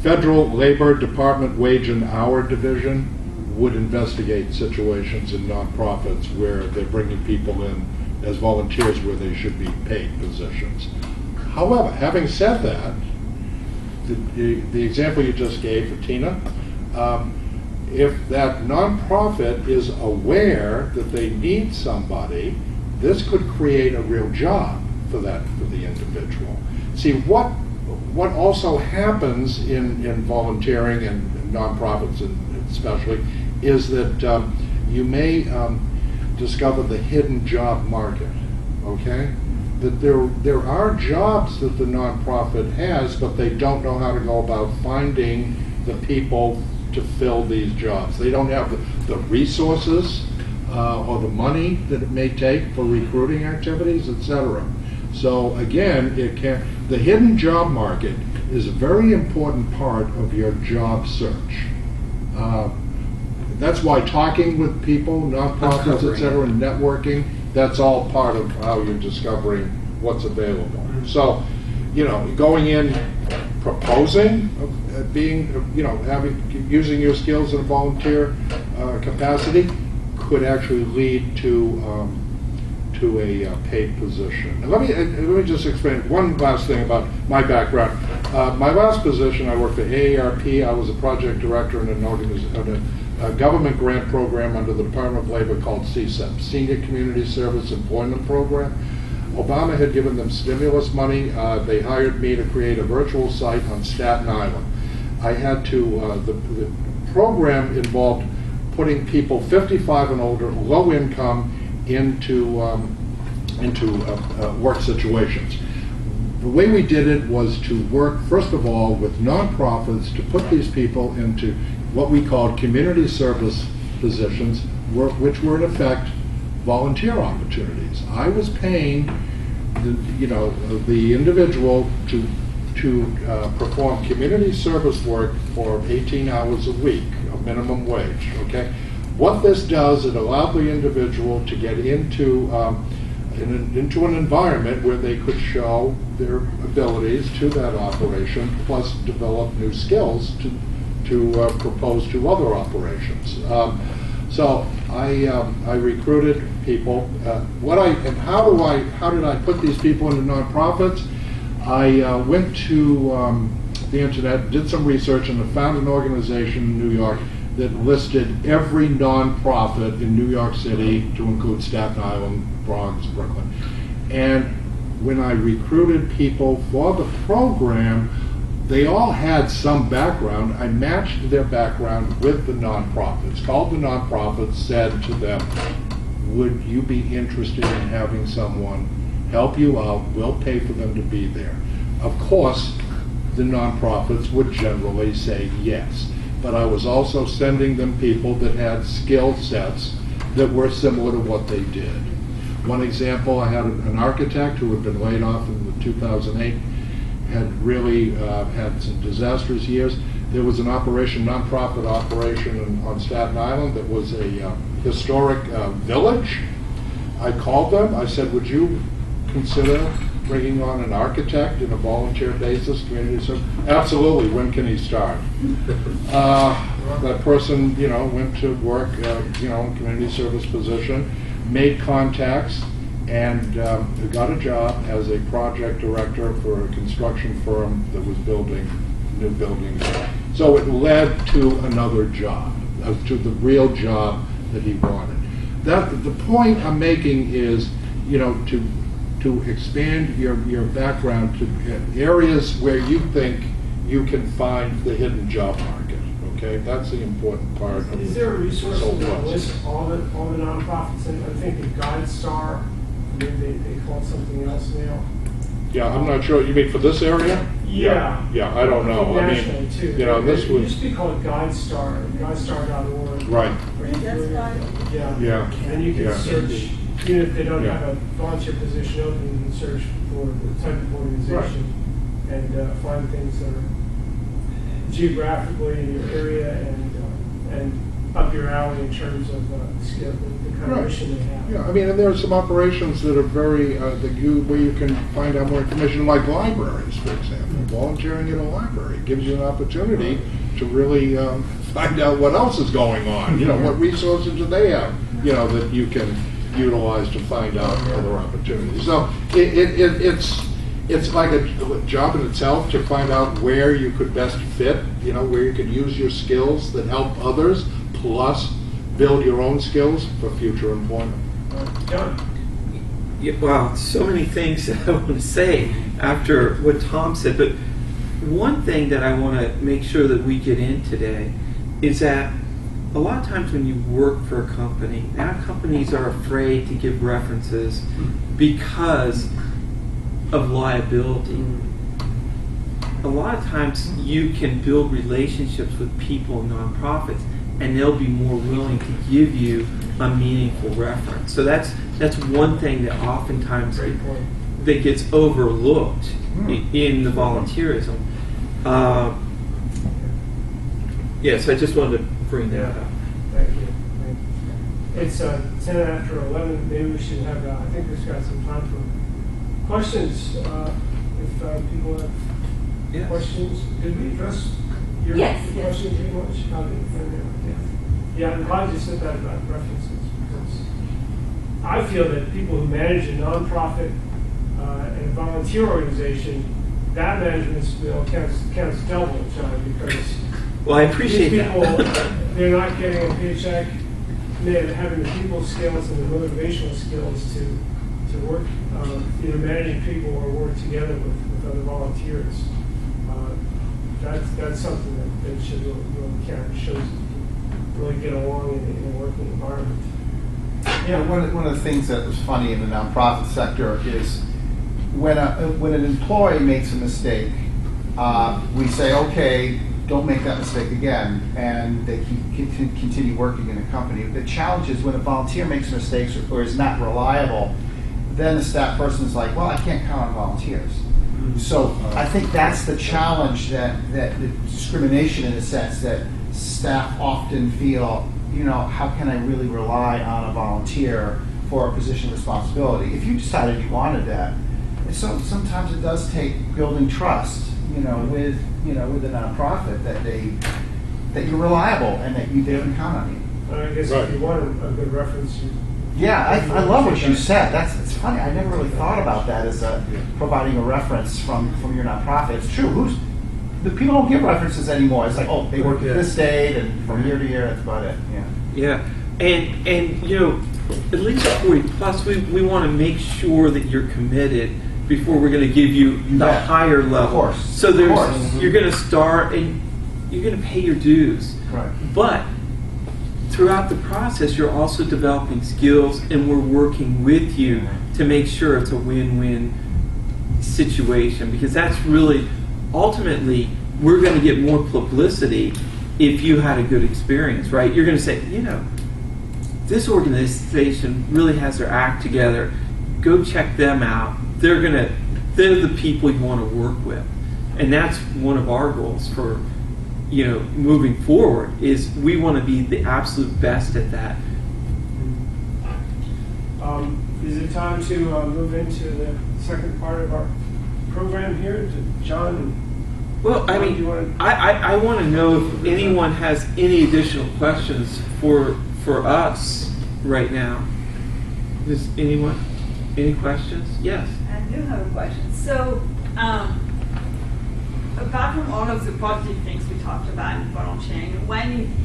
Federal Labor Department Wage and Hour Division would investigate situations in nonprofits where they're bringing people in as volunteers where they should be paid positions. However, having said that, the example you just gave for Tina, if that nonprofit is aware that they need somebody, this could create a real job for the individual. See, what also happens in volunteering and nonprofits especially is that you may discover the hidden job market, okay? That there are jobs that the nonprofit has, but they don't know how to go about finding the people to fill these jobs. They don't have the resources or the money that it may take for recruiting activities, etc. So again, the hidden job market is a very important part of your job search. That's why talking with people, nonprofits, etc., and networking, that's all part of how you're discovering what's available. So, going in, proposing, being, using your skills in a volunteer capacity could actually lead to a paid position. And let me just explain one last thing about my background. My last position, I worked for AARP. I was a project director in a government grant program under the Department of Labor called CSEP, Senior Community Service Employment Program. Obama had given them stimulus money. They hired me to create a virtual site on Staten Island. I had to, the program involved putting people 55 and older, low income, into work situations. The way we did it was to work, first of all, with nonprofits to put these people into what we called community service positions, which were in effect volunteer opportunities. I was paying the individual to perform community service work for 18 hours a week, a minimum wage. Okay. What this does, it allowed the individual to get into an environment where they could show their abilities to that operation, plus develop new skills to propose to other operations. So I recruited people. How did I put these people into nonprofits? I went to the internet, did some research, and found an organization in New York that listed every nonprofit in New York City, to include Staten Island, Bronx, Brooklyn. And when I recruited people for the program, they all had some background. I matched their background with the nonprofits, called the nonprofits, said to them, would you be interested in having someone help you out? We'll pay for them to be there. Of course, the nonprofits would generally say yes. But I was also sending them people that had skill sets that were similar to what they did. One example, I had an architect who had been laid off in 2008, had really had some disastrous years. There was an nonprofit operation on Staten Island that was a historic village. I called them, I said, would you consider bringing on an architect in a volunteer basis, community service? Absolutely, when can he start? That person, went to work, community service position, made contacts, and got a job as a project director for a construction firm that was building new buildings. So it led to another job, to the real job that he wanted. The point I'm making is, to expand your background to areas where you think you can find the hidden job market. Okay, that's the important part. Is there a resource that lists all the nonprofits? And I think the GuideStar, maybe they call it something else now. Yeah, I'm not sure. You mean for this area? Yeah. Yeah, I don't know. Nationally too. This it was used to be called GuideStar, GuideStar.org. right. Yeah. And you can search. Even if they don't have a volunteer position open, you can search for the type of organization and find things that are geographically in your area and up your alley in terms of skill, the kind of mission they have. Yeah, and there are some operations that are very where you can find out more information, like libraries, for example. Volunteering in a library gives you an opportunity to really find out what else is going on. What resources do they have? That you can utilize to find out other opportunities. So it's like a job in itself to find out where you could best fit, where you could use your skills that help others, plus build your own skills for future employment. John? Yeah, wow, so many things that I want to say after what Tom said, but one thing that I want to make sure that we get in today is that a lot of times when you work for a company, now companies are afraid to give references because of liability. A lot of times you can build relationships with people in nonprofits and they'll be more willing to give you a meaningful reference. So that's one thing that oftentimes that gets overlooked in the volunteerism. Yes, I just wanted to bring that up. Thank you. It's 10 after 11. Maybe we should have, I think we've got some time for questions. If people have questions. Did we address your question pretty much? Yeah, I'm glad you said that about references. Because I feel that people who manage a nonprofit and a volunteer organization, that management skill counts double, John, because well, I appreciate these people, that. They're not getting a paycheck. They're having the people skills and the motivational skills to work, either managing people or work together with other volunteers. That's something that should really count. It shows really get along in a working environment. Yeah, one of the things that was funny in the nonprofit sector is when an employee makes a mistake, we say, okay, don't make that mistake again, and they continue working in a company. The challenge is when a volunteer makes mistakes or is not reliable, then the staff person is like, well, I can't count on volunteers. So I think that's the challenge, that the discrimination in a sense that staff often feel, how can I really rely on a volunteer for a position of responsibility? If you decided you wanted that, so sometimes it does take building trust, with a nonprofit that you're reliable and that they can count on you. I guess if you want a good reference, I love what you said. It's funny. I never really thought about that as providing a reference from your nonprofit. It's true. The people don't give references anymore. It's like, oh, they work at this date, and from year to year, that's about it. Yeah, and at least at 40 plus, we want to make sure that you're committed before we're going to give you the higher level. Of course. So you're going to start and you're going to pay your dues. Right. But throughout the process, you're also developing skills, and we're working with you to make sure it's a win-win situation, because that's really, ultimately, we're going to get more publicity if you had a good experience, right? You're going to say, this organization really has their act together. Go check them out. They're the people you want to work with. And that's one of our goals for moving forward, is we want to be the absolute best at that. Is it time to move into the second part of our program here? To John? Well, I mean, I want to know if anyone has any additional questions for us right now. Does anyone? Any questions? Yes. I do have a question. So, apart from all of the positive things we talked about in volunteering,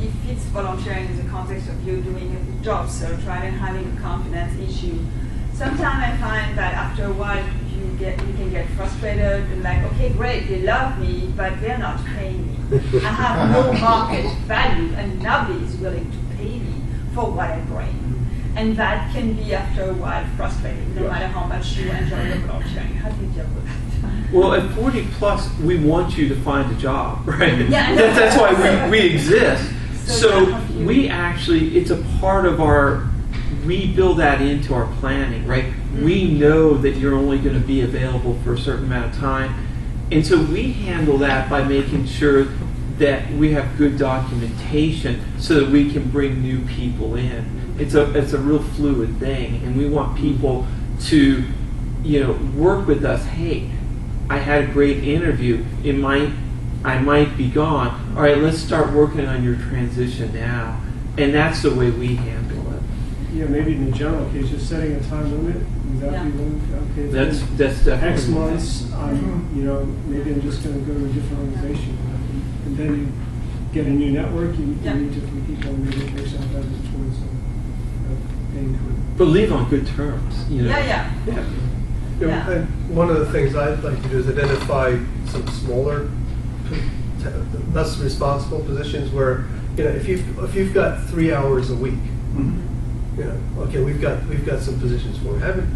if it's volunteering in the context of you doing a job search, right, and having a confidence issue, sometimes I find that after a while you can get frustrated and like, okay, great, they love me, but they're not paying me. I have no market value, and nobody is willing to pay me for what I bring. And that can be, after a while, frustrating, no matter how much you enjoy your volunteering. How do you deal with that? Well, at 40 plus, we want you to find a job, right? Yeah, that's why we exist. So we actually, it's a part of we build that into our planning, right? Mm-hmm. We know that you're only going to be available for a certain amount of time. And so we handle that by making sure that we have good documentation so that we can bring new people in. It's a real fluid thing, and we want people to, work with us. Hey, I had a great interview. I might be gone. All right, let's start working on your transition now. And that's the way we handle it. yeah, maybe in the general case, just setting a time limit, would that be one? Okay, if That's in definitely. X months, you know, maybe I'm just gonna go to a different organization. And then you get a new network, you Yeah. meet different people, and maybe it works out better towards paying for it. But leave on good terms, you know. Yeah. You know, Yeah. and one of the things I'd like to do is identify some smaller, less responsible positions where, you know, if you've got 3 hours a week, you know, okay, we've got some positions for it. I haven't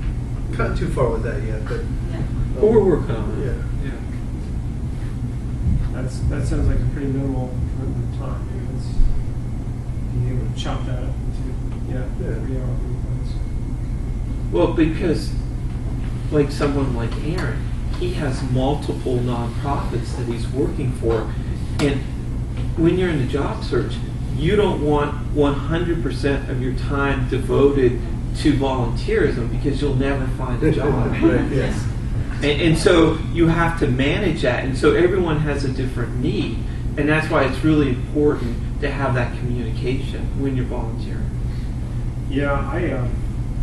gotten too far with that yet, but Yeah. But we're working on it. Yeah. That sounds like a pretty minimal amount of time. It's being able to chop that up into, Yeah. 3 hour weekends. Well, because like someone like Aaron, he has multiple nonprofits that he's working for, and when you're in the job search, you don't want 100% of your time devoted to volunteerism because you'll never find a job. Right, yes. And so you have to manage that, and so everyone has a different need, and that's why it's really important to have that communication when you're volunteering. Yeah,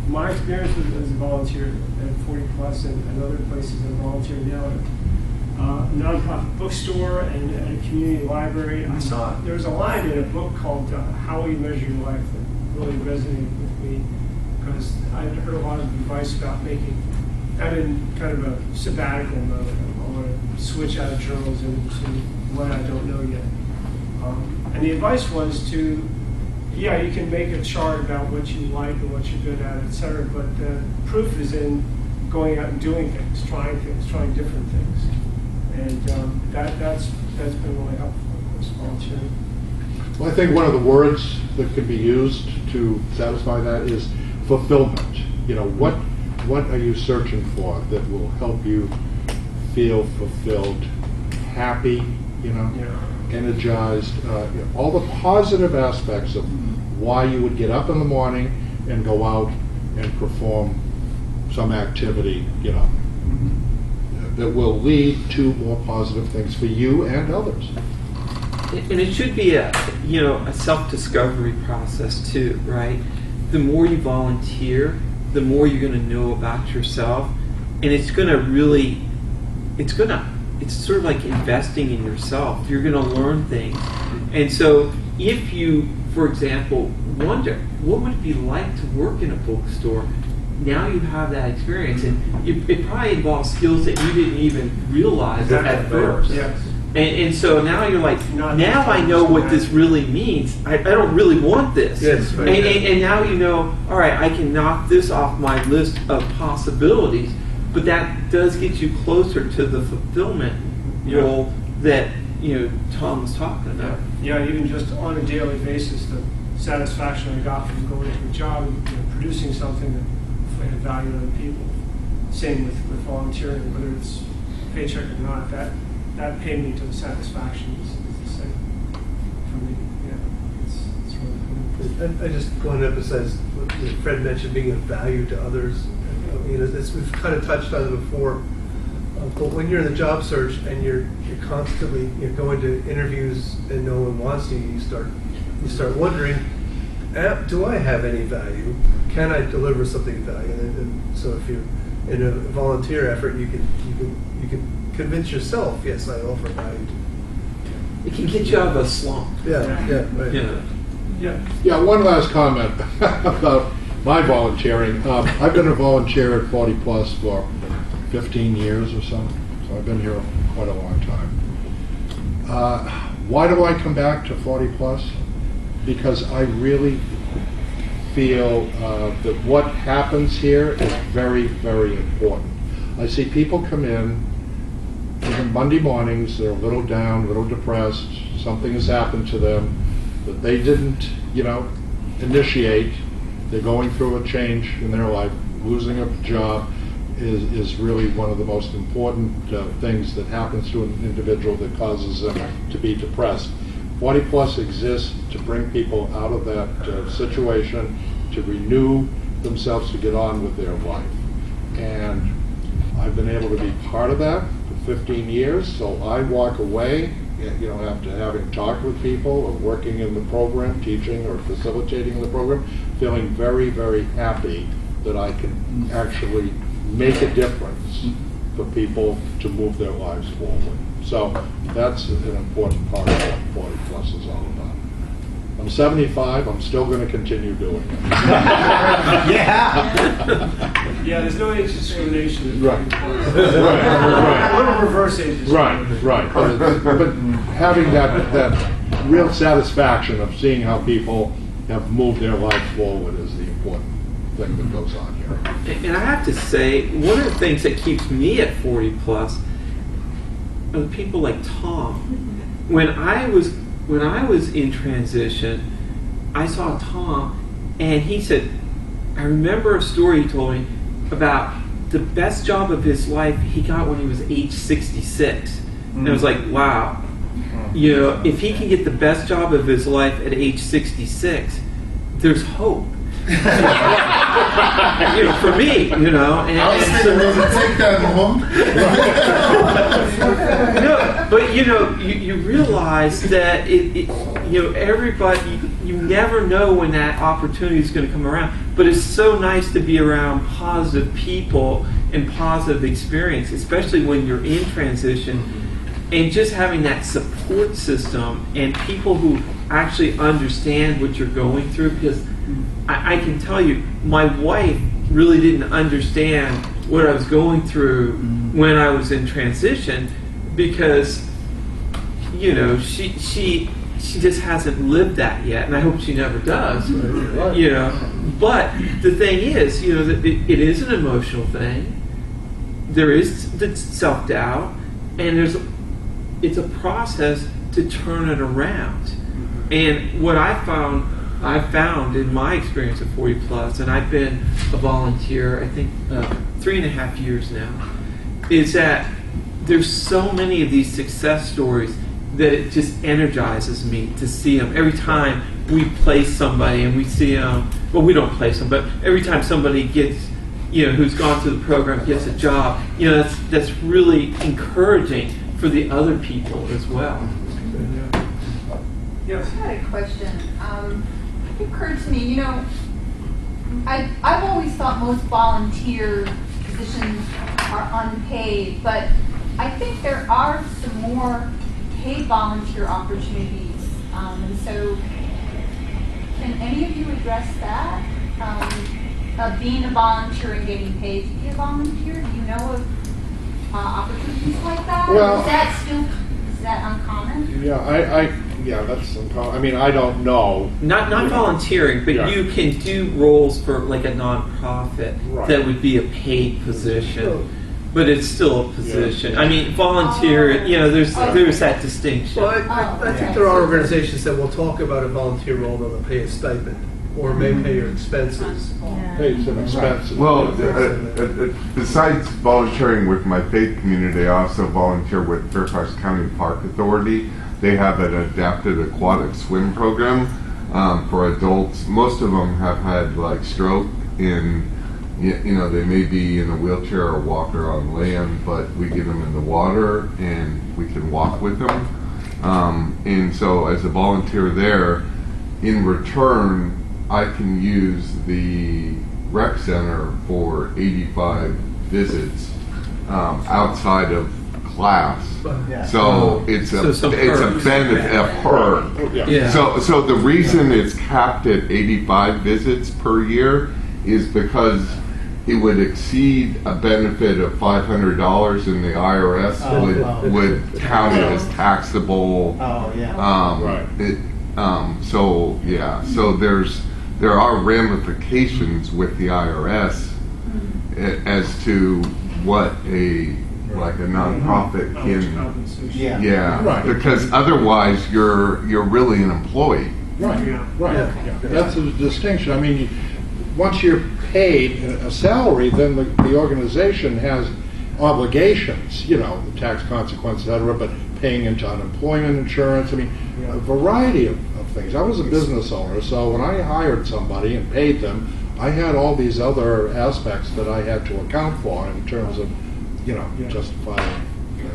my experience as a volunteer at 40 Plus and other places I'm volunteering now at a nonprofit bookstore and at a community library. I saw there was a line in a book called How We Measure Your Life that really resonated with me because I'd heard a lot of advice about I'm in kind of a sabbatical mode. I want to switch out of journalism to what I don't know yet. And the advice was to, yeah, you can make a chart about what you like and what you're good at, et cetera, but the proof is in going out and doing things, trying different things. And that's been really helpful, of course, volunteering. Well, I think one of the words that could be used to satisfy that is fulfillment. You know, what are you searching for that will help you feel fulfilled, happy, you know, energized, you know, all the positive aspects of why you would get up in the morning and go out and perform some activity, you know, that will lead to more positive things for you and others. And it should be a self-discovery process too, right? The more you volunteer, the more you're going to know about yourself, and it's sort of like investing in yourself. You're going to learn things. And so if you, for example, wonder, what would it be like to work in a bookstore? Now you have that experience, and it probably involves skills that you didn't even realize at first. Yes. And so now you're like, now I know what this really means. I don't really want this. Yes, right. And now you know, all right, I can knock this off my list of possibilities, but that does get you closer to the fulfillment role that, Tom was talking about. Yeah, even just on a daily basis, the satisfaction I got from going to a job and producing something that had value to other people. Same with volunteering, whether it's paycheck or not, that paid me to the satisfaction is the same for me. Yeah, it's really cool. I just want to emphasize what Fred mentioned, being of value to others. We've kind of touched on it before. But when you're in the job search and you're constantly going to interviews and no one wants you, you start wondering, do I have any value? Can I deliver something of value? And so if you're in a volunteer effort, you can convince yourself, yes, I offer value. It can get you out of a slump. Yeah, right. Yeah, one last comment about my volunteering. I've been a volunteer at 40 Plus for 15 years or so I've been here quite a long time. Why do I come back to 40 Plus? Because I really feel that what happens here is very, very important. I see people come in, even Monday mornings, they're a little down, a little depressed, something has happened to them that they didn't, initiate. They're going through a change in their life. Losing a job is really one of the most important things that happens to an individual that causes them to be depressed. 40 Plus exists to bring people out of that situation, to renew themselves, to get on with their life. And I've been able to be part of that for 15 years, so I walk away, after having talked with people or working in the program, teaching or facilitating the program, feeling very, very happy that I can actually make a difference for people to move their lives forward. So that's an important part of what 40 Plus is all about. I'm 75, I'm still going to continue doing it. Yeah. Yeah, there's no age discrimination. Right. A little reverse age discrimination. Right. But having that real satisfaction of seeing how people have moved their lives forward is the important thing that goes on here. And I have to say, one of the things that keeps me at 40 Plus are the people like Tom. When I was in transition, I saw Tom, and he said, I remember a story he told me about the best job of his life he got when he was age 66. And I was like, wow. If he can get the best job of his life at age 66, there's hope. For me, and I was thinking, does it take that long? No, but you realize that everybody, you never know when that opportunity is going to come around. But it's so nice to be around positive people and positive experience, especially when you're in transition, and just having that support system and people who actually understand what you're going through. Because I can tell you, my wife really didn't understand what I was going through when I was in transition, because she just hasn't lived that yet, and I hope she never does. But the thing is, that it is an emotional thing. There is the self-doubt, and it's a process to turn it around. And what I found in my experience at 40 Plus, and I've been a volunteer, I think 3.5 years now, is that there's so many of these success stories that it just energizes me to see them. Every time we place somebody and we see them, well, we don't place them, but every time somebody gets, who's gone through the program, gets a job, that's really encouraging for the other people as well. Yes. I had a question. It occurred to me, I've always thought most volunteer positions are unpaid, but I think there are some more paid volunteer opportunities. And so, can any of you address that? Of being a volunteer and getting paid to be a volunteer? Do you know of opportunities like that? Well, is that uncommon? Yeah, that's uncommon. I mean, I don't know. Not volunteering, but Yeah. you can do roles for like a nonprofit that would be a paid position, but it's still a position. I mean, volunteer. There's that distinction. Well, I think there are organizations that will talk about a volunteer role that will pay a stipend or may pay your expenses. Pay some expenses. Well, besides volunteering with my faith community, I also volunteer with Fairfax County Park Authority. They have an adapted aquatic swim program for adults. Most of them have had stroke, and they may be in a wheelchair or walker on land, but we get them in the water and we can walk with them. And so as a volunteer there, in return, I can use the rec center for 85 visits outside of class. Yeah. So it's a benefit, a perk. Yeah. So the reason it's capped at 85 visits per year is because it would exceed a benefit of $500, and the IRS would count it as taxable. Oh, yeah. So there are ramifications with the IRS as to what a nonprofit can. Yeah. Because otherwise you're really an employee. Right. Yeah. That's the distinction. I mean, once you're paid a salary, then the organization has obligations, the tax consequences, et cetera, but paying into unemployment insurance. I mean, a variety of things. I was a business owner, so when I hired somebody and paid them, I had all these other aspects that I had to account for in terms of, justifying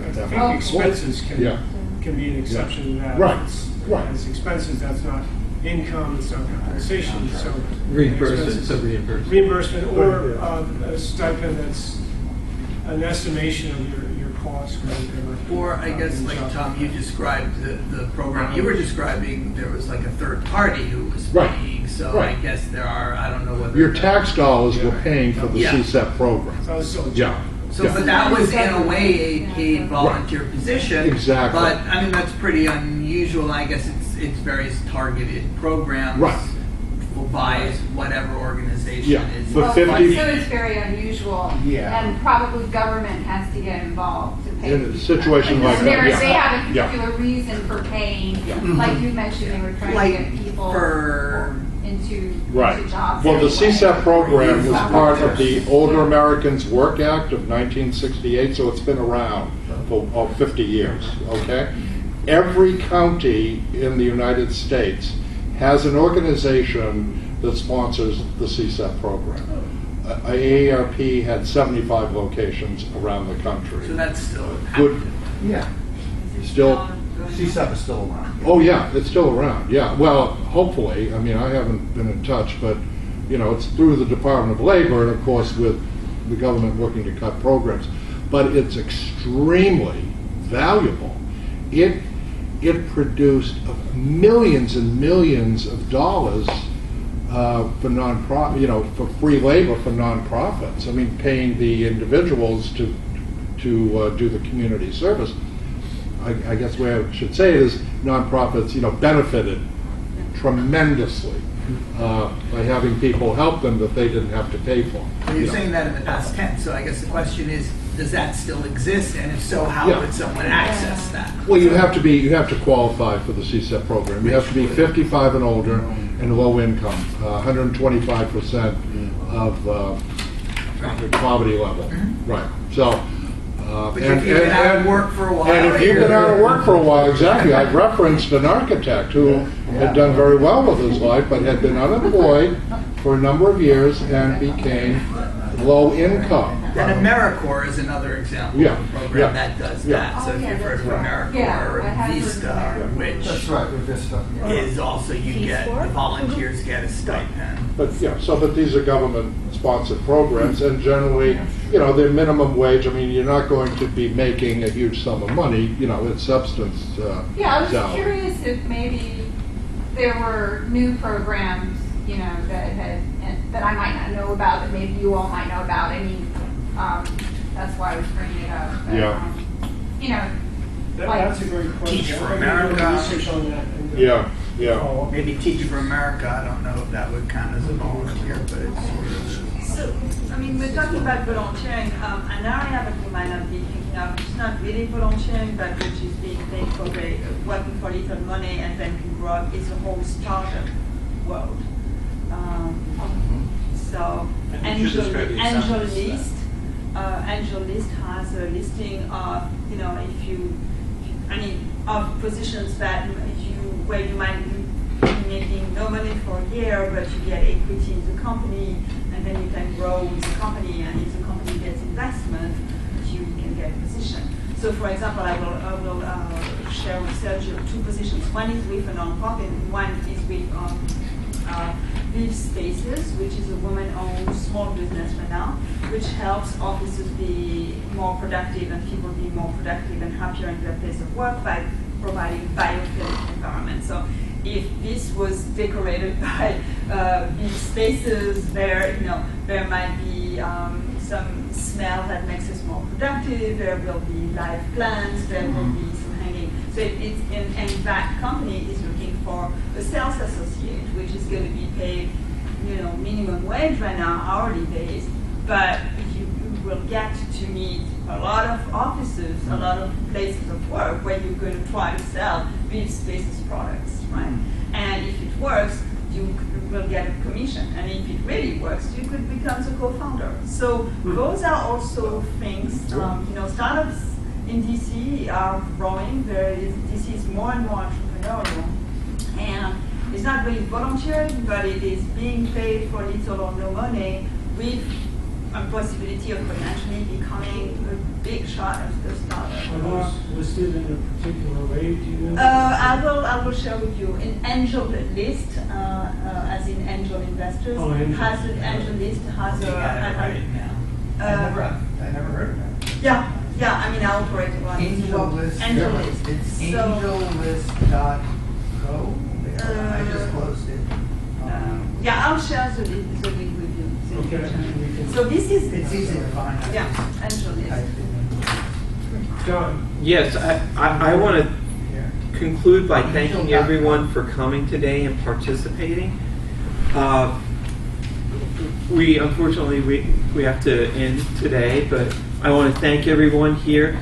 I think expenses can can be an exception to that. Right, It's- right. It's expenses, that's not income, it's not compensation, so. Reimbursement, expenses- so reimbursement. Reimbursement, or a stipend that's an estimation of your cost. Or I guess, like Tom, you described the program you were describing, there was like a third party who was Right. paying, so Right. I guess there are, I don't know whether. Your tax dollars were paying for the Yeah. CSEP program. So it's still a Yeah. job. So, Yeah. but that was in a way a paid volunteer position. Exactly. But, I mean, that's pretty unusual, I guess it's various targeted programs. Right. By whatever organization Yeah, is. but Well, 50 so it's very unusual. Yeah. And probably government has to get involved to pay. In a situation like that, They yeah. have a Yeah. particular reason for paying, like you mentioned, they were trying Like to get people for- into Right. jobs. Well, the anyway. CSEP program was part of the Older Americans Work Act of 1968, so it's been around for 50 years, okay? Every county in the United States has an organization that sponsors the CSEP program. AARP had 75 locations around the country. So that's still Good, active. Yeah, still, CSEP is still around. oh yeah, it's still around, yeah. Well, hopefully, I mean, I haven't been in touch, but, you know, it's through the Department of Labor and of course with the government working to cut programs. But it's extremely valuable. It produced millions and millions of dollars for nonprofit, you know, for free labor for nonprofits. I mean, paying the individuals to do the community service. I guess the way I should say it is nonprofits, you know, benefited tremendously by having people help them that they didn't have to pay for. Well, you you're know. saying that in the past tense, so I guess the question is, does that still exist? And if so, how Yeah. would someone access that? Well, you have to qualify for the CSEP program. You have to be 55 and older and low income, 125% of the poverty level. Right. So. But if you've been out of work for a while. And if you've been out of work for a while, exactly. I've referenced an architect who had done very well with his life, but had been unemployed for a number of years and became low income. Then AmeriCorps is another example Yeah, of a program yeah. that does Yeah. that. So if you've heard of AmeriCorps Yeah, or I have heard of Vista, AmeriCorps. which That's right, with this stuff. yeah. is also, you get, the volunteers get a stipend. But, yeah, but these are government-sponsored programs, and generally, you know, they're minimum wage. I mean, you're not going to be making a huge sum of money, you know, it's substance Yeah, I was salary. curious if maybe there were new programs, you know, that I might not know about, that maybe you all might know about. I mean, that's why I was bringing it up. But, Yeah. You know, That's a great question. Teach for I'm gonna do America. research on that and, Yeah, yeah. follow up. Maybe Teach for America, I don't know if that would count as a volunteer, but it's. So, I mean, we're talking about volunteering. An area that you might not be thinking of, which is not really volunteering, but which is being paid for working for little money and then can grow up, is the whole startup world. So, And you should describe the Angel examples. List. Angel List has a listing of, you know, of positions that where you might be making no money for a year, but you get equity in the company, and then you can grow with the company, and if the company gets investment, you can get a position. So, for example, I will share with Sergio two positions. One is with a nonprofit, and one is with Vive Spaces, which is a woman-owned small business right now, which helps offices be more productive and people be more productive and happier in their place of work by providing biophilic environment. So if this was decorated by Vive Spaces, there might be some smell that makes us more productive. There will be live plants. There will be some hanging. So and that company is looking for a sales associate, which is going to be paid, minimum wage right now, hourly based, but you will get to meet a lot of offices, a lot of places of work where you're going to try to sell Vive Spaces products, right? And if it works, you will get a commission, and if it really works, you could become the co-founder. So those are also things. Startups in DC are growing. DC is more and more entrepreneurial, and it's not really volunteering, but it is being paid for little or no money with possibility of potentially becoming a big shot of the startup. Are those listed in a particular way, do you know? I will share with you an angel list, as in angel investors. Oh, angel. Has an angel list, has You got it right now. I never heard of that. Yeah, I mean, I operate one. Angel list. Angel list. It's So- angellist.co. I just closed it. Yeah, I'll share the link with you. Okay. So this is. It's easy to find. Yeah, angel list. John? Yes, I want to conclude by thanking Angel.com. everyone for coming today and participating. We unfortunately we have to end today, but I want to thank everyone here.